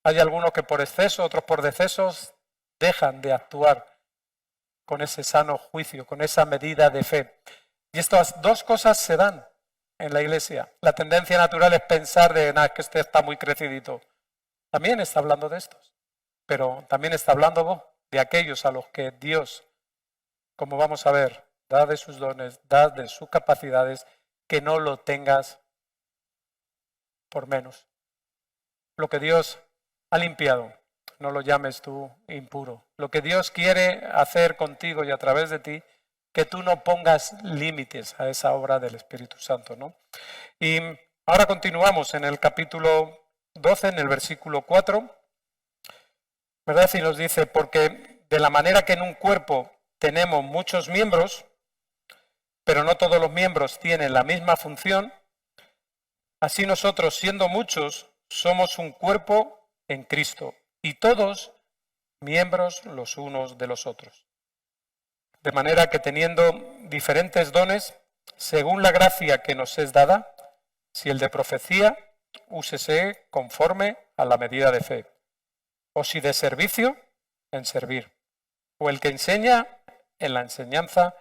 Hay algunos que por exceso, otros por decesos, dejan de actuar con ese sano juicio, con esa medida de fe. Y estas dos cosas se dan en la Iglesia. La tendencia natural es pensar de, que este está muy crecidito. También está hablando de estos, pero también está hablando de aquellos a los que Dios, como vamos a ver, da de sus dones, da de sus capacidades, que no lo tengas por menos. Lo que Dios ha limpiado, no lo llames tú impuro. Lo que Dios quiere hacer contigo y a través de ti, que tú no pongas límites a esa obra del Espíritu Santo, ¿no? Y ahora continuamos en el capítulo 12, en el versículo 4, ¿verdad? Y nos dice, porque de la manera que en un cuerpo tenemos muchos miembros, pero no todos los miembros tienen la misma función, así nosotros, siendo muchos, somos un cuerpo en Cristo, y todos miembros los unos de los otros. De manera que teniendo diferentes dones, según la gracia que nos es dada, si el de profecía, úsese conforme a la medida de fe, o si de servicio, en servir, o el que enseña, en la enseñanza,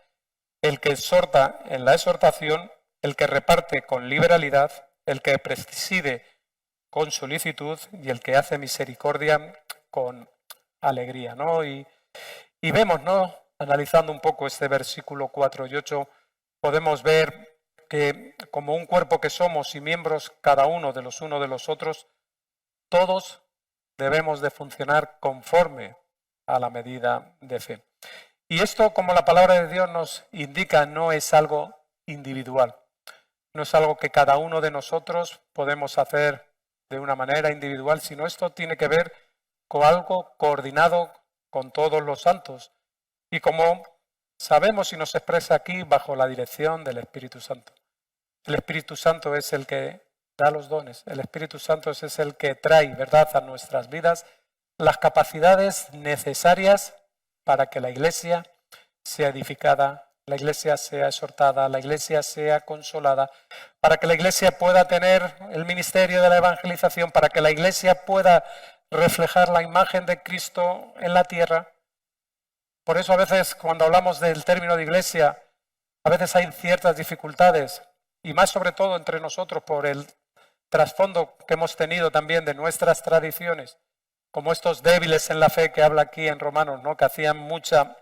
el que exhorta, en la exhortación, el que reparte con liberalidad, el que preside con solicitud y el que hace misericordia con alegría, ¿no? Y vemos, ¿no? Analizando un poco este versículo 4 y 8, podemos ver que como un cuerpo que somos y miembros cada uno de los otros, todos debemos de funcionar conforme a la medida de fe. Y esto, como la palabra de Dios nos indica, no es algo individual. No es algo que cada uno de nosotros podemos hacer de una manera individual, sino esto tiene que ver con algo coordinado con todos los santos. Y como sabemos y nos expresa aquí, bajo la dirección del Espíritu Santo. El Espíritu Santo es el que da los dones. El Espíritu Santo es el que trae, ¿verdad?, a nuestras vidas las capacidades necesarias para que la Iglesia sea edificada, la Iglesia sea exhortada, la Iglesia sea consolada, para que la Iglesia pueda tener el ministerio de la evangelización, para que la Iglesia pueda reflejar la imagen de Cristo en la tierra. Por eso a veces cuando hablamos del término de Iglesia, a veces hay ciertas dificultades, y más sobre todo entre nosotros por el trasfondo que hemos tenido también de nuestras tradiciones, como estos débiles en la fe que habla aquí en Romanos, ¿no?, que hacían mucha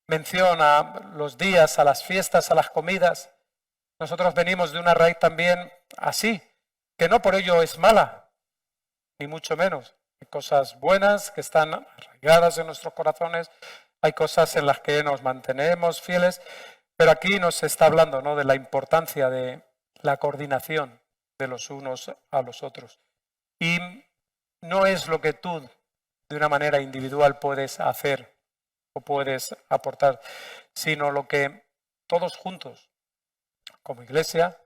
mención a los días, a las fiestas, a las comidas. Nosotros venimos de una raíz también así, que no por ello es mala, ni mucho menos. Hay cosas buenas que están arraigadas en nuestros corazones, hay cosas en las que nos mantenemos fieles, pero aquí nos está hablando, ¿no?, de la importancia de la coordinación, de los unos a los otros. Y no es lo que tú de una manera individual puedes hacer o puedes aportar, sino lo que todos juntos, como iglesia,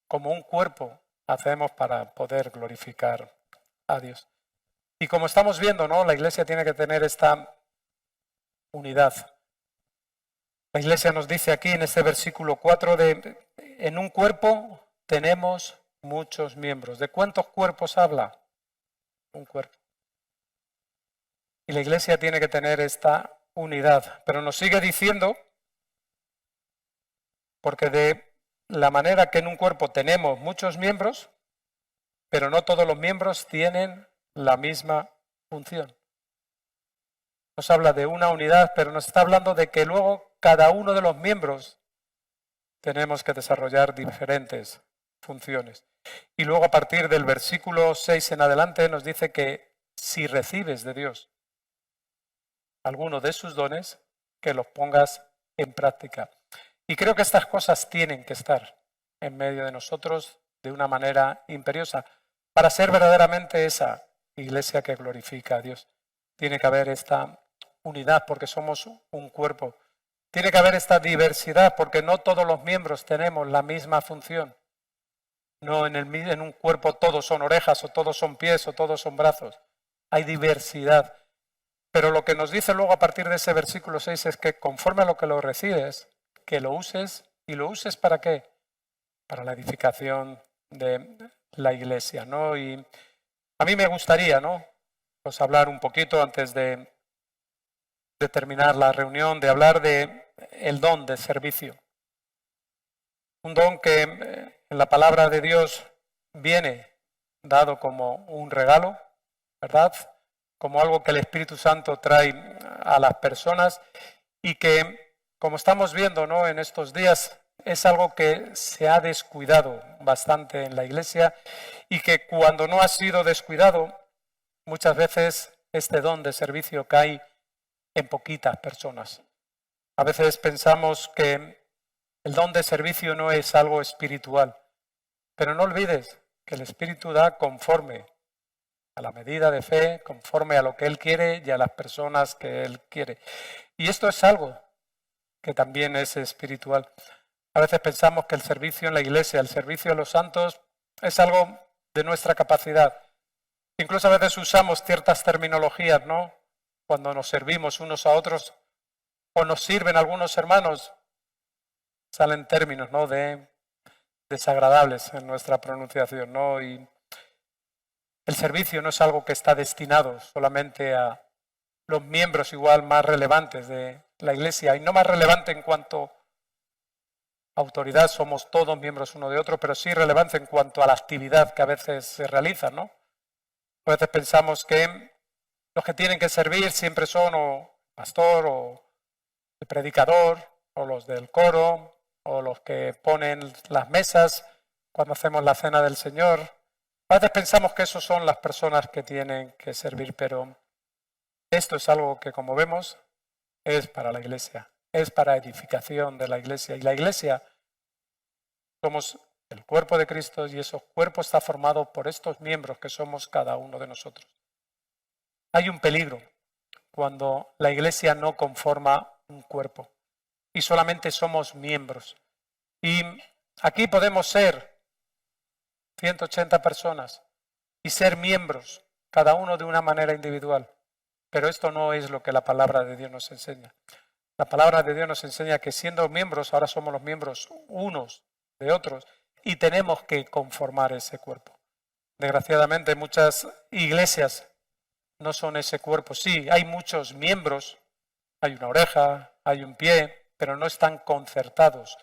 como un cuerpo, hacemos para poder glorificar a Dios. Y como estamos viendo, ¿no? La iglesia tiene que tener esta unidad. La iglesia nos dice aquí en este versículo 4 en un cuerpo tenemos muchos miembros. ¿De cuántos cuerpos habla? Un cuerpo. Y la iglesia tiene que tener esta unidad. Pero nos sigue diciendo, porque de la manera que en un cuerpo tenemos muchos miembros, pero no todos los miembros tienen la misma función. Nos habla de una unidad, pero nos está hablando de que luego cada uno de los miembros tenemos que desarrollar diferentes funciones. Y luego a partir del versículo 6 en adelante nos dice que si recibes de Dios alguno de sus dones, que los pongas en práctica. Y creo que estas cosas tienen que estar en medio de nosotros de una manera imperiosa para ser verdaderamente esa iglesia que glorifica a Dios. Tiene que haber esta unidad porque somos un cuerpo. Tiene que haber esta diversidad porque no todos los miembros tenemos la misma función. No en un cuerpo todos son orejas o todos son pies o todos son brazos. Hay diversidad. Pero lo que nos dice luego a partir de ese versículo 6 es que conforme a lo que lo recibes, que lo uses. ¿Y lo uses para qué? Para la edificación de la iglesia, ¿no? Y a mí me gustaría, ¿no? Pues hablar un poquito antes de terminar la reunión, de hablar de el don de servicio. Un don que en la palabra de Dios viene dado como un regalo, ¿verdad? Como algo que el Espíritu Santo trae a las personas y que, como estamos viendo, ¿no? En estos días, es algo que se ha descuidado bastante en la iglesia y que cuando no ha sido descuidado, muchas veces este don de servicio cae en poquitas personas. A veces pensamos que el don de servicio no es algo espiritual, pero no olvides que el Espíritu da conforme a la medida de fe, conforme a lo que Él quiere y a las personas que Él quiere. Y esto es algo que también es espiritual. A veces pensamos que el servicio en la iglesia, el servicio a los santos, es algo de nuestra capacidad. Incluso a veces usamos ciertas terminologías, ¿no? Cuando nos servimos unos a otros o nos sirven algunos hermanos, salen términos, ¿no? Desagradables en nuestra pronunciación, ¿no? Y el servicio no es algo que está destinado solamente a los miembros igual más relevantes de la iglesia, y no más relevante en cuanto a autoridad, somos todos miembros uno de otro, pero sí relevante en cuanto a la actividad que a veces se realiza, ¿no? A veces pensamos que los que tienen que servir siempre son o el pastor o el predicador o los del coro o los que ponen las mesas cuando hacemos la cena del Señor. A veces pensamos que esos son las personas que tienen que servir, pero esto es algo que, como vemos, es para la iglesia, es para edificación de la iglesia. Y la iglesia somos el cuerpo de Cristo y ese cuerpo está formado por estos miembros que somos cada uno de nosotros. Hay un peligro cuando la iglesia no conforma un cuerpo y solamente somos miembros. Y aquí podemos ser 180 personas y ser miembros, cada uno de una manera individual. Pero esto no es lo que la palabra de Dios nos enseña. La palabra de Dios nos enseña que siendo miembros, ahora somos los miembros unos de otros y tenemos que conformar ese cuerpo. Desgraciadamente muchas iglesias no son ese cuerpo. Sí, hay muchos miembros, hay una oreja, hay un pie, pero no están concertados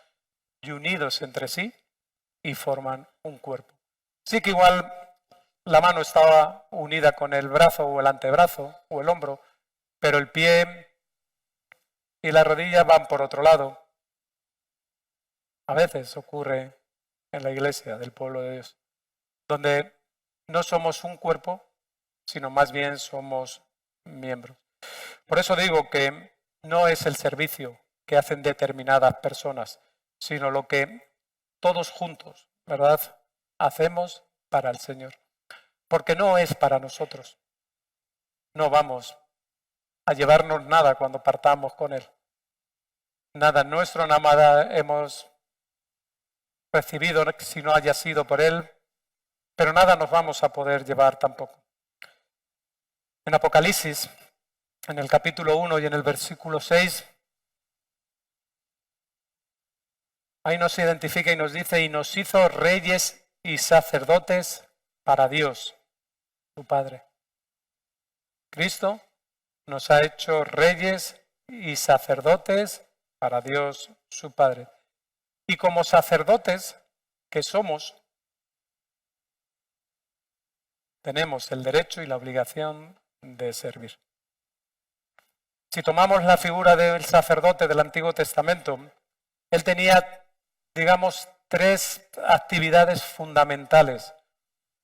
y unidos entre sí y forman un cuerpo. Sí que igual la mano estaba unida con el brazo o el antebrazo o el hombro, pero el pie y la rodilla van por otro lado. A veces ocurre en la iglesia del pueblo de Dios, donde no somos un cuerpo, sino más bien somos miembros. Por eso digo que no es el servicio que hacen determinadas personas, sino lo que todos juntos, ¿verdad? hacemos para el Señor. Porque no es para nosotros. No vamos a llevarnos nada cuando partamos con Él. Nada nuestro, nada hemos recibido si no haya sido por Él, pero nada nos vamos a poder llevar tampoco. En Apocalipsis, en el capítulo 1 y en el versículo 6, ahí nos identifica y nos dice: y nos hizo reyes y sacerdotes para Dios, su Padre. Cristo nos ha hecho reyes y sacerdotes para Dios, su Padre. Y como sacerdotes que somos, tenemos el derecho y la obligación de servir. Si tomamos la figura del sacerdote del Antiguo Testamento, él tenía, digamos, 3 actividades fundamentales.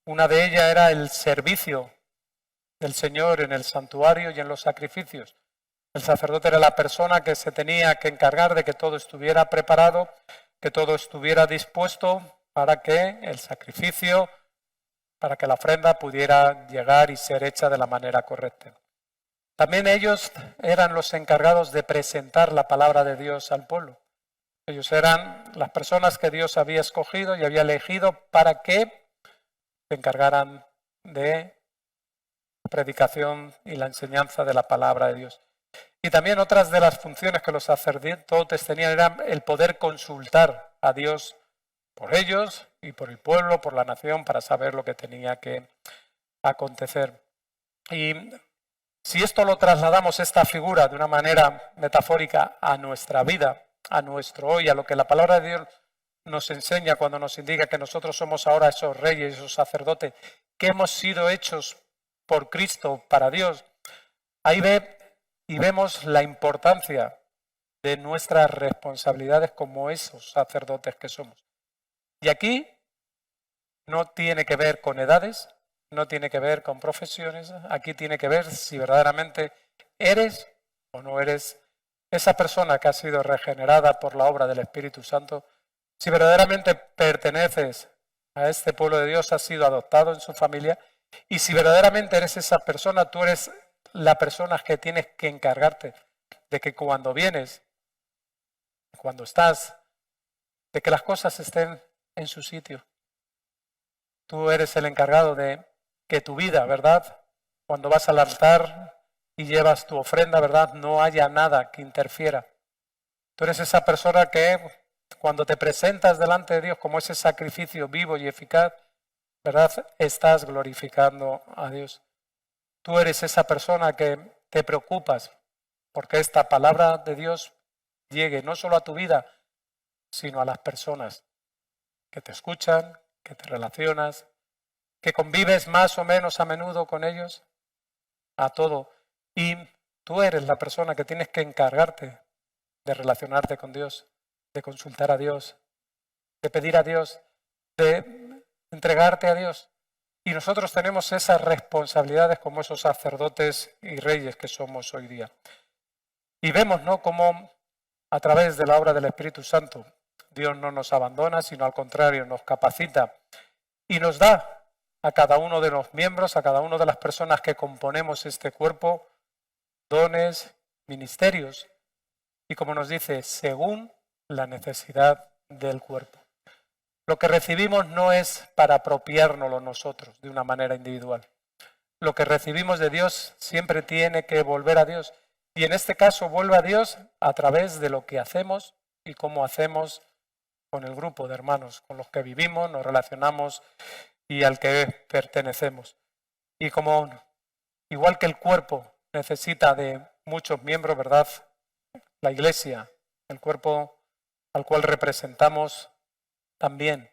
Una de ellas era el servicio del Señor en el santuario y en los sacrificios. El sacerdote era la persona que se tenía que encargar de que todo estuviera preparado, que todo estuviera dispuesto para que el sacrificio, para que la ofrenda pudiera llegar y ser hecha de la manera correcta. También ellos eran los encargados de presentar la palabra de Dios al pueblo. Ellos eran las personas que Dios había escogido y había elegido para que se encargaran de la predicación y la enseñanza de la palabra de Dios. Y también otras de las funciones que los sacerdotes tenían eran el poder consultar a Dios por ellos y por el pueblo, por la nación, para saber lo que tenía que acontecer. Y si esto lo trasladamos, esta figura, de una manera metafórica a nuestra vida, a nuestro hoy, a lo que la palabra de Dios nos enseña cuando nos indica que nosotros somos ahora esos reyes, esos sacerdotes, que hemos sido hechos por Cristo para Dios, ahí vemos la importancia de nuestras responsabilidades como esos sacerdotes que somos. Y aquí no tiene que ver con edades, no tiene que ver con profesiones, aquí tiene que ver si verdaderamente eres o no eres esa persona que ha sido regenerada por la obra del Espíritu Santo, si verdaderamente perteneces a este pueblo de Dios, has sido adoptado en su familia, y si verdaderamente eres esa persona, tú eres la persona que tienes que encargarte de que cuando vienes, cuando estás, de que las cosas estén en su sitio. Tú eres el encargado de que tu vida, ¿verdad?, cuando vas al altar y llevas tu ofrenda, ¿verdad?, no haya nada que interfiera. Tú eres esa persona que cuando te presentas delante de Dios como ese sacrificio vivo y eficaz, ¿verdad?, estás glorificando a Dios. Tú eres esa persona que te preocupas porque esta palabra de Dios llegue no solo a tu vida, sino a las personas que te escuchan, que te relacionas, que convives más o menos a menudo con ellos, a todo. Y tú eres la persona que tienes que encargarte de relacionarte con Dios, de consultar a Dios, de pedir a Dios, de entregarte a Dios. Y nosotros tenemos esas responsabilidades como esos sacerdotes y reyes que somos hoy día. Y vemos, ¿no?, cómo a través de la obra del Espíritu Santo Dios no nos abandona, sino al contrario, nos capacita y nos da a cada uno de los miembros, a cada una de las personas que componemos este cuerpo, dones, ministerios, y como nos dice, según la necesidad del cuerpo. Lo que recibimos no es para apropiárnoslo nosotros de una manera individual. Lo que recibimos de Dios siempre tiene que volver a Dios. Y en este caso vuelve a Dios a través de lo que hacemos y cómo hacemos con el grupo de hermanos con los que vivimos, nos relacionamos y al que pertenecemos. Y como igual que el cuerpo necesita de muchos miembros, ¿verdad?, la Iglesia, el cuerpo al cual representamos, también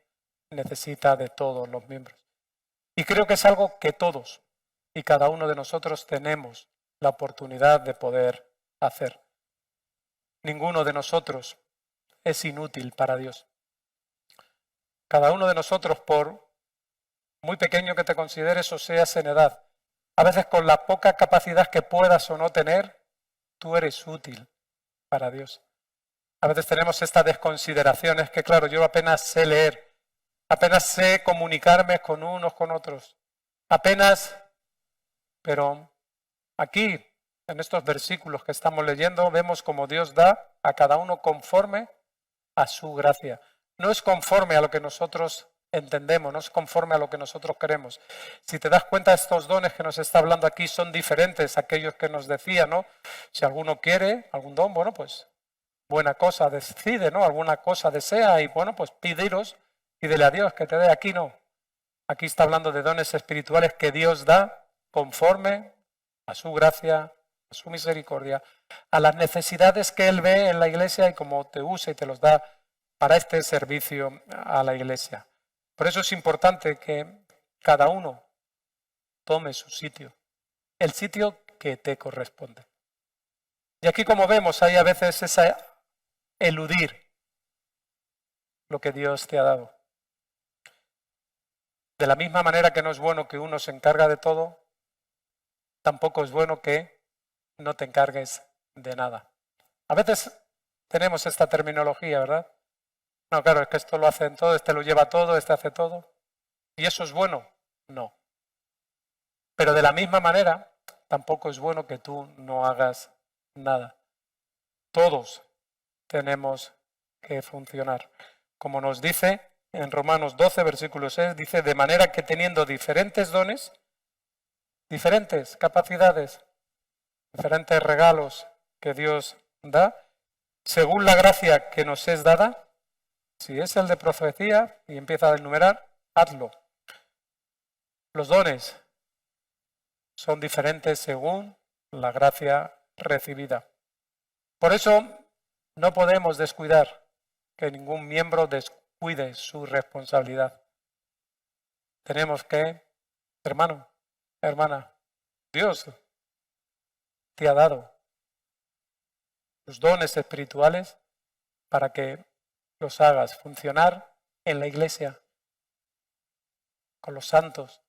necesita de todos los miembros. Y creo que es algo que todos y cada uno de nosotros tenemos la oportunidad de poder hacer. Ninguno de nosotros es inútil para Dios. Cada uno de nosotros, por muy pequeño que te consideres o seas en edad, a veces con la poca capacidad que puedas o no tener, tú eres útil para Dios. A veces tenemos estas desconsideraciones que, claro, yo apenas sé leer, apenas sé comunicarme con unos, con otros, pero aquí, en estos versículos que estamos leyendo, vemos como Dios da a cada uno conforme a su gracia. No es conforme a lo que nosotros entendemos, no es conforme a lo que nosotros queremos. Si te das cuenta, estos dones que nos está hablando aquí son diferentes a aquellos que nos decía, ¿no? Si alguno quiere algún don, bueno, pues buena cosa decide, ¿no? Alguna cosa desea y bueno, pues pídelos, pídele a Dios que te dé. Aquí no. Aquí está hablando de dones espirituales que Dios da conforme a su gracia, a su misericordia, a las necesidades que Él ve en la iglesia y cómo te usa y te los da para este servicio a la iglesia. Por eso es importante que cada uno tome su sitio, el sitio que te corresponde. Y aquí, como vemos, hay a veces esa eludir lo que Dios te ha dado. De la misma manera que no es bueno que uno se encarga de todo, tampoco es bueno que no te encargues de nada. A veces tenemos esta terminología, ¿verdad? No, claro, es que esto lo hacen todo, este lo lleva todo, este hace todo. ¿Y eso es bueno? No. Pero de la misma manera, tampoco es bueno que tú no hagas nada. Todos tenemos que funcionar. Como nos dice en Romanos 12, versículo 6, dice, de manera que teniendo diferentes dones, diferentes capacidades, diferentes regalos que Dios da, según la gracia que nos es dada, si es el de profecía y empieza a enumerar, hazlo. Los dones son diferentes según la gracia recibida. Por eso no podemos descuidar que ningún miembro descuide su responsabilidad. Tenemos que, hermano, hermana, Dios te ha dado tus dones espirituales para que los hagas funcionar en la iglesia, con los santos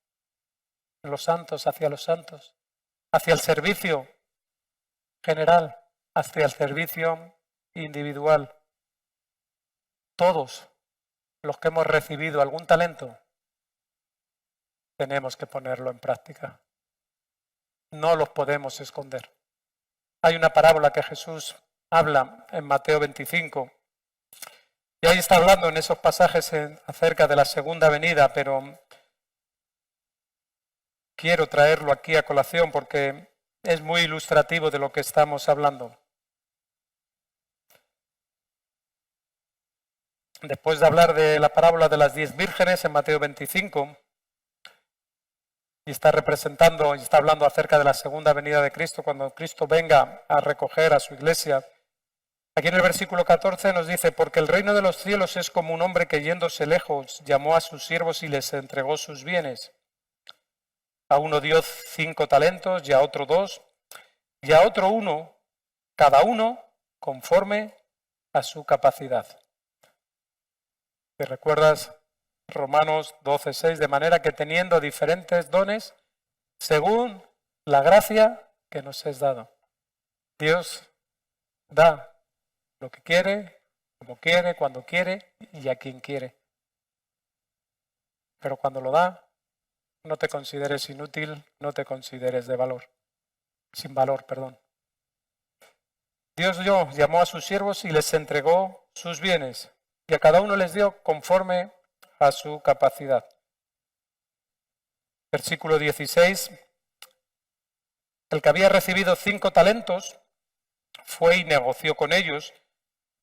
hacia los santos, hacia el servicio general, hacia el servicio individual. Todos los que hemos recibido algún talento, tenemos que ponerlo en práctica. No los podemos esconder. Hay una parábola que Jesús habla en Mateo 25, y ahí está hablando en esos pasajes acerca de la segunda venida, pero quiero traerlo aquí a colación porque es muy ilustrativo de lo que estamos hablando. Después de hablar de la parábola de las 10 vírgenes en Mateo 25, y está representando y está hablando acerca de la segunda venida de Cristo, cuando Cristo venga a recoger a su iglesia. Aquí en el versículo 14 nos dice, porque el reino de los cielos es como un hombre que yéndose lejos llamó a sus siervos y les entregó sus bienes. A uno dio 5 talentos y a otro 2 y a otro 1, cada uno conforme a su capacidad. ¿Te recuerdas Romanos 12:6? De manera que teniendo diferentes dones, según la gracia que nos es dado. Dios da lo que quiere, como quiere, cuando quiere y a quien quiere. Pero cuando lo da, no te consideres inútil, no te consideres sin valor, perdón. Dios llamó a sus siervos y les entregó sus bienes, y a cada uno les dio conforme a su capacidad. Versículo 16. El que había recibido 5 talentos fue y negoció con ellos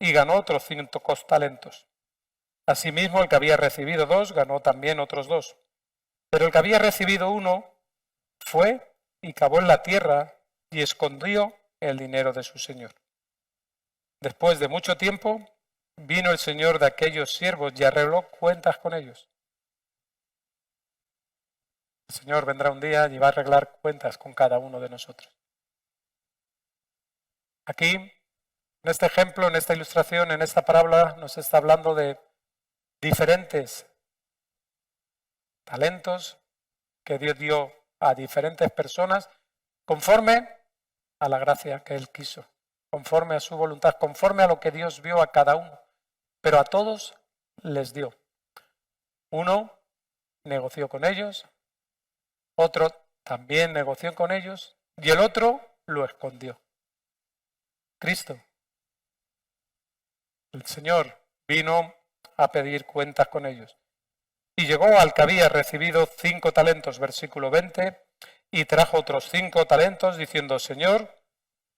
y ganó otros 5 talentos. Asimismo, el que había recibido 2 ganó también otros 2. Pero el que había recibido 1 fue y cavó en la tierra y escondió el dinero de su señor. Después de mucho tiempo, vino el señor de aquellos siervos y arregló cuentas con ellos. El Señor vendrá un día y va a arreglar cuentas con cada uno de nosotros. Aquí, en este ejemplo, en esta ilustración, en esta parábola, nos está hablando de diferentes talentos que Dios dio a diferentes personas conforme a la gracia que Él quiso, conforme a su voluntad, conforme a lo que Dios vio a cada uno. Pero a todos les dio. Uno negoció con ellos, otro también negoció con ellos y el otro lo escondió. Cristo, el Señor, vino a pedir cuentas con ellos. Y llegó al que había recibido 5 talentos, versículo 20, y trajo otros 5 talentos, diciendo, Señor,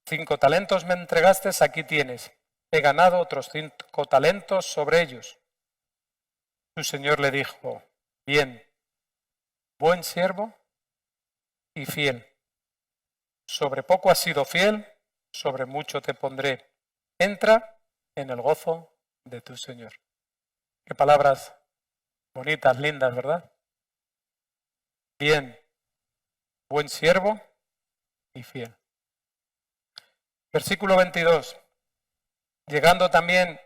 5 talentos me entregaste, aquí tienes. He ganado otros 5 talentos sobre ellos. Su Señor le dijo, bien, buen siervo y fiel. Sobre poco has sido fiel, sobre mucho te pondré. Entra en el gozo de tu Señor. Qué palabras bonitas, lindas, ¿verdad? Bien, buen siervo y fiel. Versículo 22. Llegando también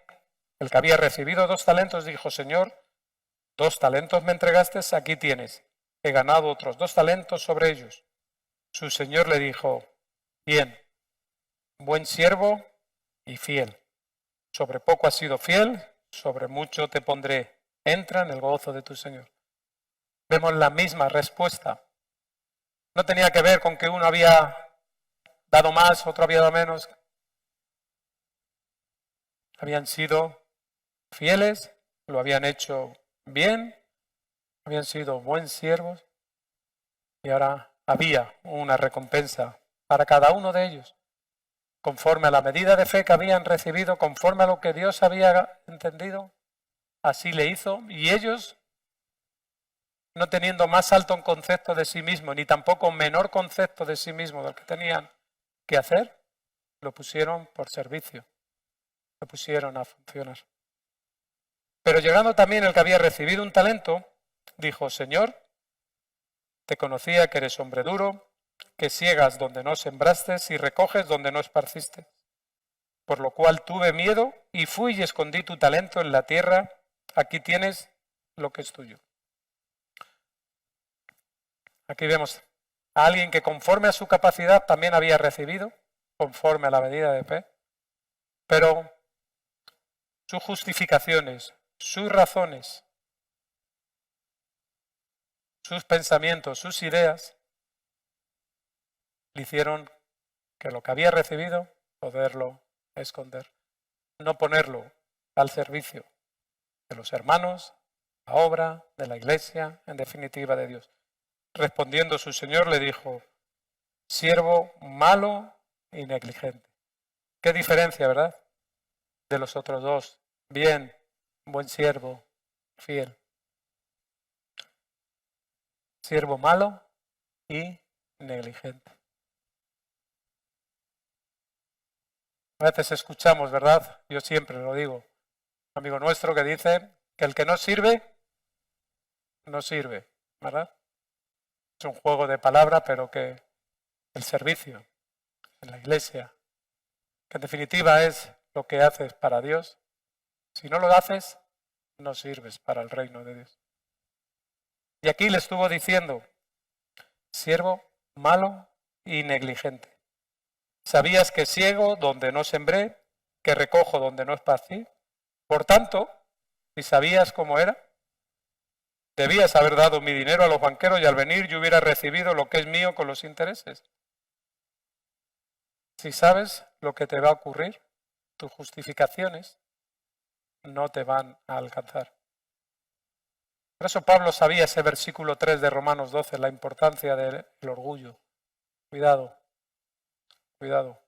el que había recibido 2 talentos, dijo, Señor, 2 talentos me entregaste, aquí tienes. He ganado otros 2 talentos sobre ellos. Su Señor le dijo, bien, buen siervo y fiel. Sobre poco has sido fiel, sobre mucho te pondré. Entra en el gozo de tu Señor. Vemos la misma respuesta. No tenía que ver con que uno había dado más, otro había dado menos. Habían sido fieles, lo habían hecho bien, habían sido buenos siervos y ahora había una recompensa para cada uno de ellos, conforme a la medida de fe que habían recibido, conforme a lo que Dios había entendido, así le hizo, y ellos, no teniendo más alto un concepto de sí mismo, ni tampoco un menor concepto de sí mismo del que tenían que hacer, lo pusieron por servicio, lo pusieron a funcionar. Pero llegando también el que había recibido un talento, dijo, Señor, te conocía que eres hombre duro, que siegas donde no sembraste y recoges donde no esparciste. Por lo cual tuve miedo y fui y escondí tu talento en la tierra. Aquí tienes lo que es tuyo. Aquí vemos a alguien que conforme a su capacidad también había recibido, conforme a la medida de fe, pero sus justificaciones, sus razones, sus pensamientos, sus ideas, le hicieron que lo que había recibido, poderlo esconder, no ponerlo al servicio de los hermanos, la obra, de la iglesia, en definitiva de Dios. Respondiendo su Señor le dijo, siervo malo y negligente. Qué diferencia, ¿verdad? De los otros dos. Bien, buen siervo, fiel. Siervo malo y negligente. A veces escuchamos, ¿verdad? Yo siempre lo digo. Un amigo nuestro que dice que el que no sirve, no sirve, ¿verdad? Es un juego de palabras, pero que el servicio en la iglesia, que en definitiva es lo que haces para Dios, si no lo haces, no sirves para el reino de Dios. Y aquí le estuvo diciendo, siervo malo y negligente. ¿Sabías que ciego donde no sembré, que recojo donde no esparcí? Por tanto, si sabías cómo era, debías haber dado mi dinero a los banqueros y al venir yo hubiera recibido lo que es mío con los intereses. Si sabes lo que te va a ocurrir, tus justificaciones no te van a alcanzar. Por eso Pablo sabía ese versículo 3 de Romanos 12, la importancia del orgullo. Cuidado, cuidado.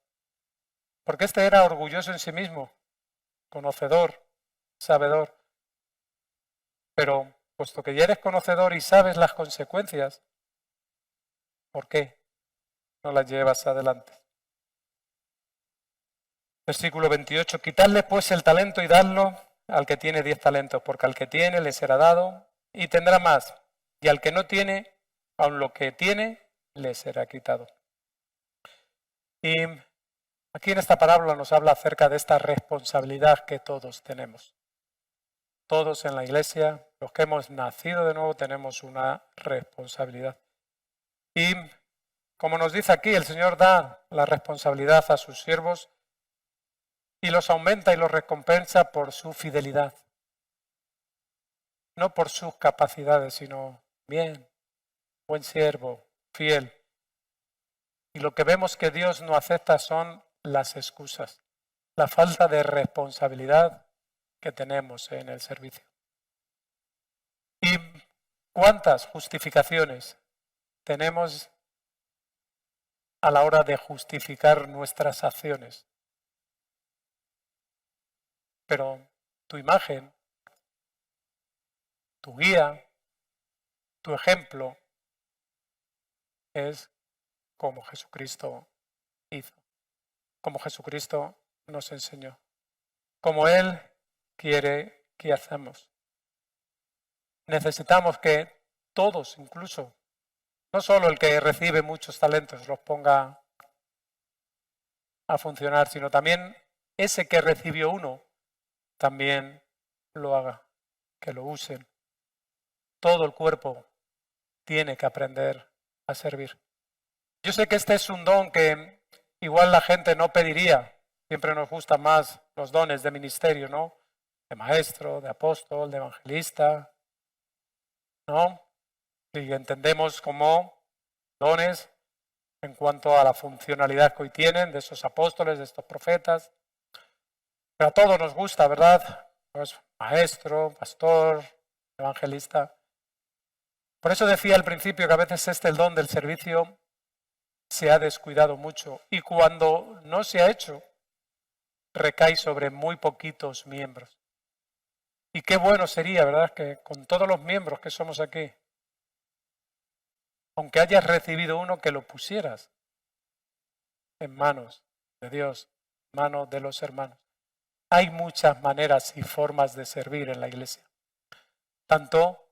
Porque este era orgulloso en sí mismo, conocedor, sabedor. Pero puesto que ya eres conocedor y sabes las consecuencias, ¿por qué no las llevas adelante? Versículo 28. Quitadle pues el talento y dadlo al que tiene 10 talentos, porque al que tiene le será dado y tendrá más, y al que no tiene, aun lo que tiene, le será quitado. Y aquí en esta parábola nos habla acerca de esta responsabilidad que todos tenemos. Todos en la iglesia, los que hemos nacido de nuevo, tenemos una responsabilidad. Y como nos dice aquí, el Señor da la responsabilidad a sus siervos y los aumenta y los recompensa por su fidelidad. no por sus capacidades, sino bien, buen siervo, fiel. Y lo que vemos que Dios no acepta son las excusas, la falta de responsabilidad que tenemos en el servicio. ¿Y cuántas justificaciones tenemos a la hora de justificar nuestras acciones? Pero tu imagen, tu guía, tu ejemplo es como Jesucristo hizo, como Jesucristo nos enseñó, como Él quiere que hacemos. Necesitamos que todos, incluso, no solo el que recibe muchos talentos los ponga a funcionar, sino también ese que recibió uno, también lo haga, que lo usen. Todo el cuerpo tiene que aprender a servir. Yo sé que este es un don que igual la gente no pediría. Siempre nos gustan más los dones de ministerio, ¿no? De maestro, de apóstol, de evangelista, ¿no? Y entendemos como dones en cuanto a la funcionalidad que hoy tienen de esos apóstoles, de estos profetas. Pero a todos nos gusta, ¿verdad? Pues maestro, pastor, evangelista. Por eso decía al principio que a veces el don del servicio se ha descuidado mucho y cuando no se ha hecho, recae sobre muy poquitos miembros. Y qué bueno sería, ¿verdad?, que con todos los miembros que somos aquí, aunque hayas recibido uno, que lo pusieras en manos de Dios, en manos de los hermanos. Hay muchas maneras y formas de servir en la iglesia, tanto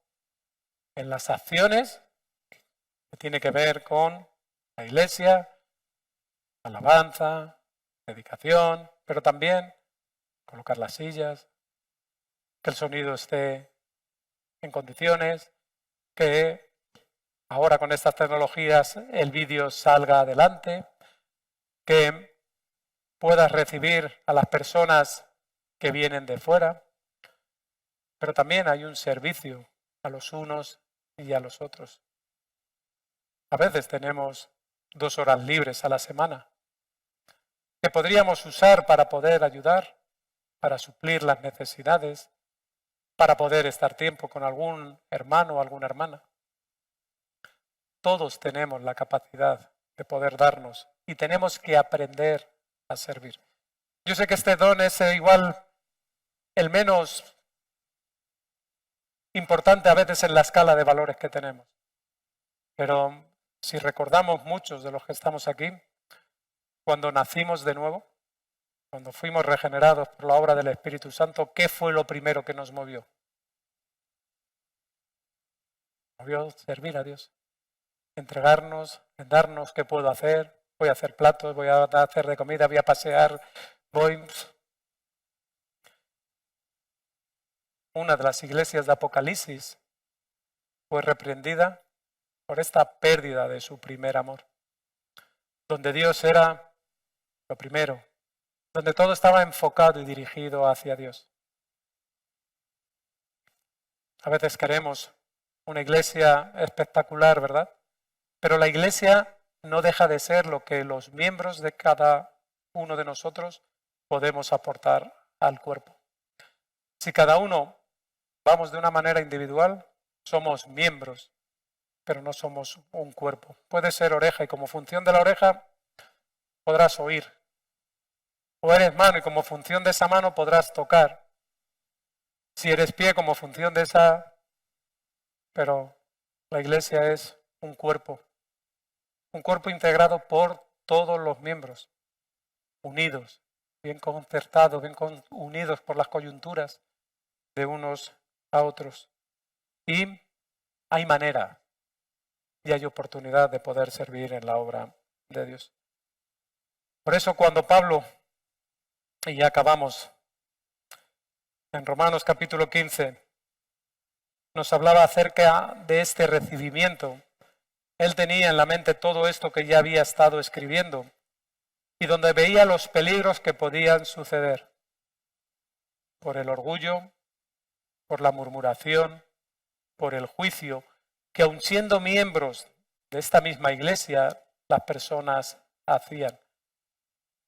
en las acciones que tiene que ver con la iglesia, alabanza, dedicación, pero también colocar las sillas, que el sonido esté en condiciones, que ahora con estas tecnologías el vídeo salga adelante, que puedas recibir a las personas que vienen de fuera, pero también hay un servicio a los unos y a los otros. A veces tenemos 2 horas libres a la semana que podríamos usar para poder ayudar, para suplir las necesidades, para poder estar tiempo con algún hermano o alguna hermana. Todos tenemos la capacidad de poder darnos y tenemos que aprender a servir. Yo sé que este don es igual el menos importante a veces en la escala de valores que tenemos. Pero si recordamos muchos de los que estamos aquí, cuando nacimos de nuevo, cuando fuimos regenerados por la obra del Espíritu Santo, ¿qué fue lo primero que nos movió? Movió servir a Dios, entregarnos, darnos qué puedo hacer, voy a hacer platos, voy a hacer de comida, voy a pasear, voy. Una de las iglesias de Apocalipsis fue reprendida por esta pérdida de su primer amor, donde Dios era lo primero, donde todo estaba enfocado y dirigido hacia Dios. A veces queremos una iglesia espectacular, ¿verdad? Pero la iglesia no deja de ser lo que los miembros de cada uno de nosotros podemos aportar al cuerpo. Si cada uno vamos de una manera individual, somos miembros, pero no somos un cuerpo. Puede ser oreja y como función de la oreja podrás oír. O eres mano y como función de esa mano podrás tocar. Si eres pie como función de esa. Pero la iglesia es un cuerpo integrado por todos los miembros, unidos, bien concertados, unidos por las coyunturas de unos a otros. Y hay manera y hay oportunidad de poder servir en la obra de Dios. Por eso cuando Pablo, y ya acabamos, en Romanos capítulo 15, nos hablaba acerca de este recibimiento, él tenía en la mente todo esto que ya había estado escribiendo y donde veía los peligros que podían suceder por el orgullo, por la murmuración, por el juicio que aun siendo miembros de esta misma iglesia, las personas hacían.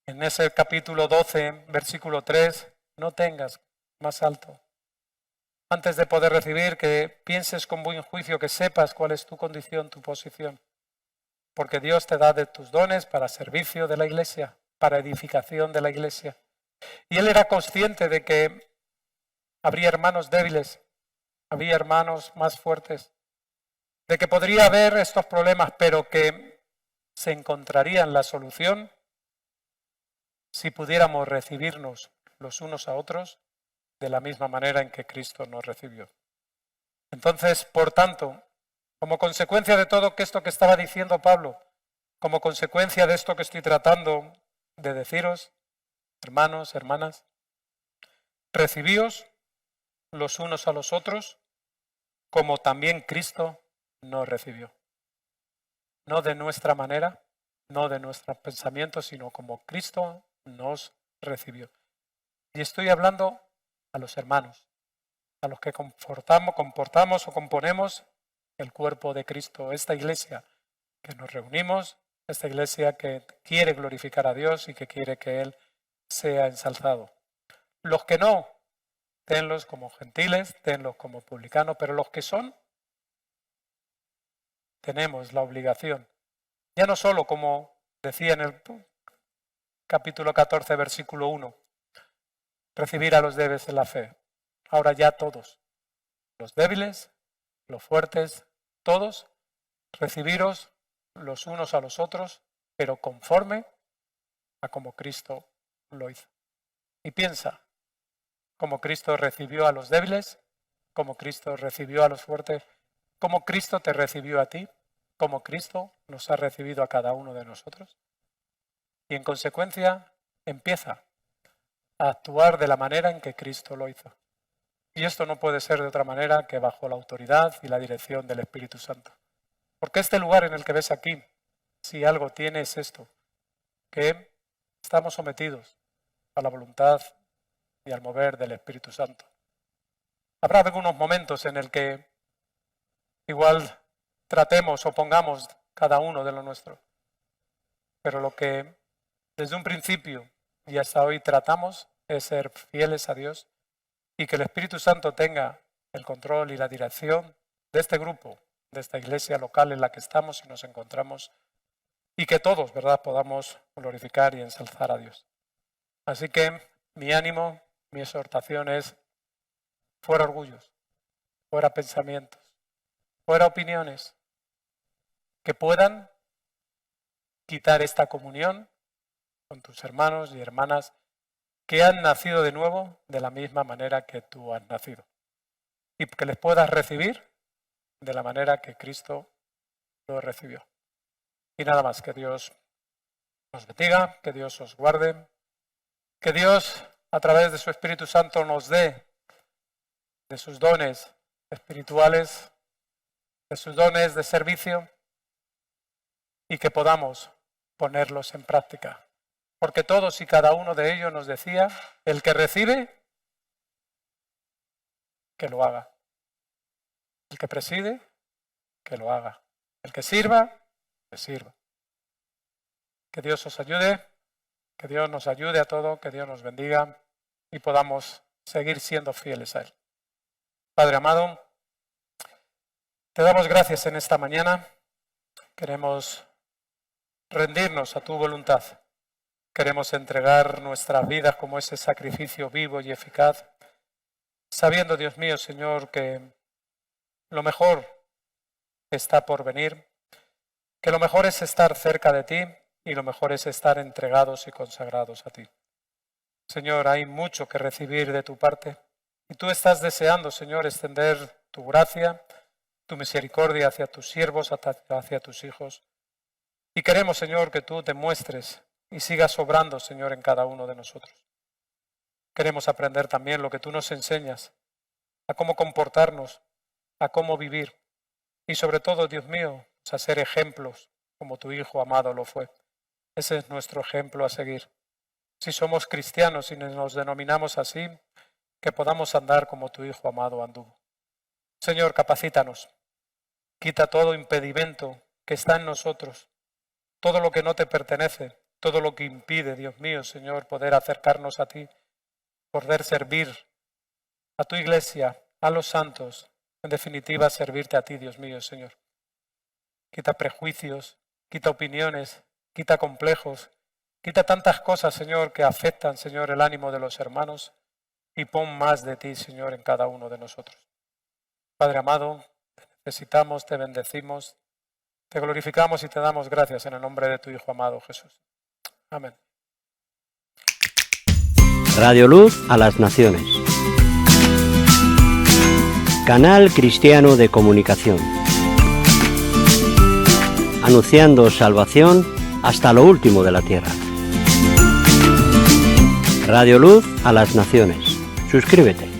En ese capítulo 12, versículo 3, no tengas más alto. Antes de poder recibir, que pienses con buen juicio, que sepas cuál es tu condición, tu posición. Porque Dios te da de tus dones para servicio de la iglesia, para edificación de la iglesia. Y él era consciente de que habría hermanos débiles, había hermanos más fuertes, de que podría haber estos problemas, pero que se encontrarían la solución si pudiéramos recibirnos los unos a otros de la misma manera en que Cristo nos recibió. Entonces, por tanto, como consecuencia de todo esto que estaba diciendo Pablo, como consecuencia de esto que estoy tratando de deciros, hermanos, hermanas, recibíos los unos a los otros como también Cristo nos recibió. No de nuestra manera, no de nuestros pensamientos, sino como Cristo nos recibió. Y estoy hablando a los hermanos, a los que comportamos o componemos el cuerpo de Cristo, esta iglesia que nos reunimos, esta iglesia que quiere glorificar a Dios y que quiere que Él sea ensalzado. Los que no, tenlos como gentiles, tenlos como publicanos, pero los que son, tenemos la obligación, ya no solo como decía en el capítulo 14, versículo 1, recibir a los débiles en la fe. Ahora ya todos, los débiles, los fuertes, todos, recibiros los unos a los otros, pero conforme a como Cristo lo hizo. Y piensa, como Cristo recibió a los débiles, como Cristo recibió a los fuertes, como Cristo te recibió a ti, como Cristo nos ha recibido a cada uno de nosotros. Y en consecuencia, empieza a actuar de la manera en que Cristo lo hizo. Y esto no puede ser de otra manera que bajo la autoridad y la dirección del Espíritu Santo. Porque este lugar en el que ves aquí, si algo tiene es esto, que estamos sometidos a la voluntad y al mover del Espíritu Santo. Habrá algunos momentos en el que igual tratemos o pongamos cada uno de lo nuestro. Pero lo que desde un principio y hasta hoy tratamos es ser fieles a Dios y que el Espíritu Santo tenga el control y la dirección de este grupo, de esta iglesia local en la que estamos y nos encontramos, y que todos, ¿verdad?, podamos glorificar y ensalzar a Dios. Así que mi ánimo, mi exhortación es fuera orgullos, fuera pensamientos, fuera opiniones que puedan quitar esta comunión con tus hermanos y hermanas que han nacido de nuevo de la misma manera que tú has nacido. Y que les puedas recibir de la manera que Cristo lo recibió. Y nada más, que Dios nos bendiga, que Dios os guarde, que Dios a través de su Espíritu Santo nos dé de sus dones espirituales, de sus dones de servicio y que podamos ponerlos en práctica. Porque todos y cada uno de ellos nos decía, el que recibe, que lo haga. El que preside, que lo haga. El que sirva, que sirva. Que Dios os ayude, que Dios nos ayude a todo, que Dios nos bendiga y podamos seguir siendo fieles a Él. Padre amado, te damos gracias en esta mañana. Queremos rendirnos a tu voluntad. Queremos entregar nuestras vidas como ese sacrificio vivo y eficaz, sabiendo, Dios mío, Señor, que lo mejor está por venir, que lo mejor es estar cerca de ti y lo mejor es estar entregados y consagrados a ti. Señor, hay mucho que recibir de tu parte y tú estás deseando, Señor, extender tu gracia, tu misericordia hacia tus siervos, hacia tus hijos. Y queremos, Señor, que tú te muestres y sigas obrando, Señor, en cada uno de nosotros. Queremos aprender también lo que tú nos enseñas, a cómo comportarnos, a cómo vivir y sobre todo, Dios mío, a ser ejemplos como tu Hijo amado lo fue. Ese es nuestro ejemplo a seguir. Si somos cristianos y nos denominamos así, que podamos andar como tu Hijo amado anduvo. Señor, capacítanos. Quita todo impedimento que está en nosotros, todo lo que no te pertenece, todo lo que impide, Dios mío, Señor, poder acercarnos a ti, poder servir a tu iglesia, a los santos, en definitiva, servirte a ti, Dios mío, Señor. Quita prejuicios, quita opiniones, quita complejos, quita tantas cosas, Señor, que afectan, Señor, el ánimo de los hermanos y pon más de ti, Señor, en cada uno de nosotros. Padre amado, te necesitamos, te bendecimos, te glorificamos y te damos gracias en el nombre de tu Hijo amado Jesús. Amén.
Radio Luz a las Naciones. Canal cristiano de comunicación. Anunciando salvación hasta lo último de la tierra. Radio Luz a las Naciones. Suscríbete.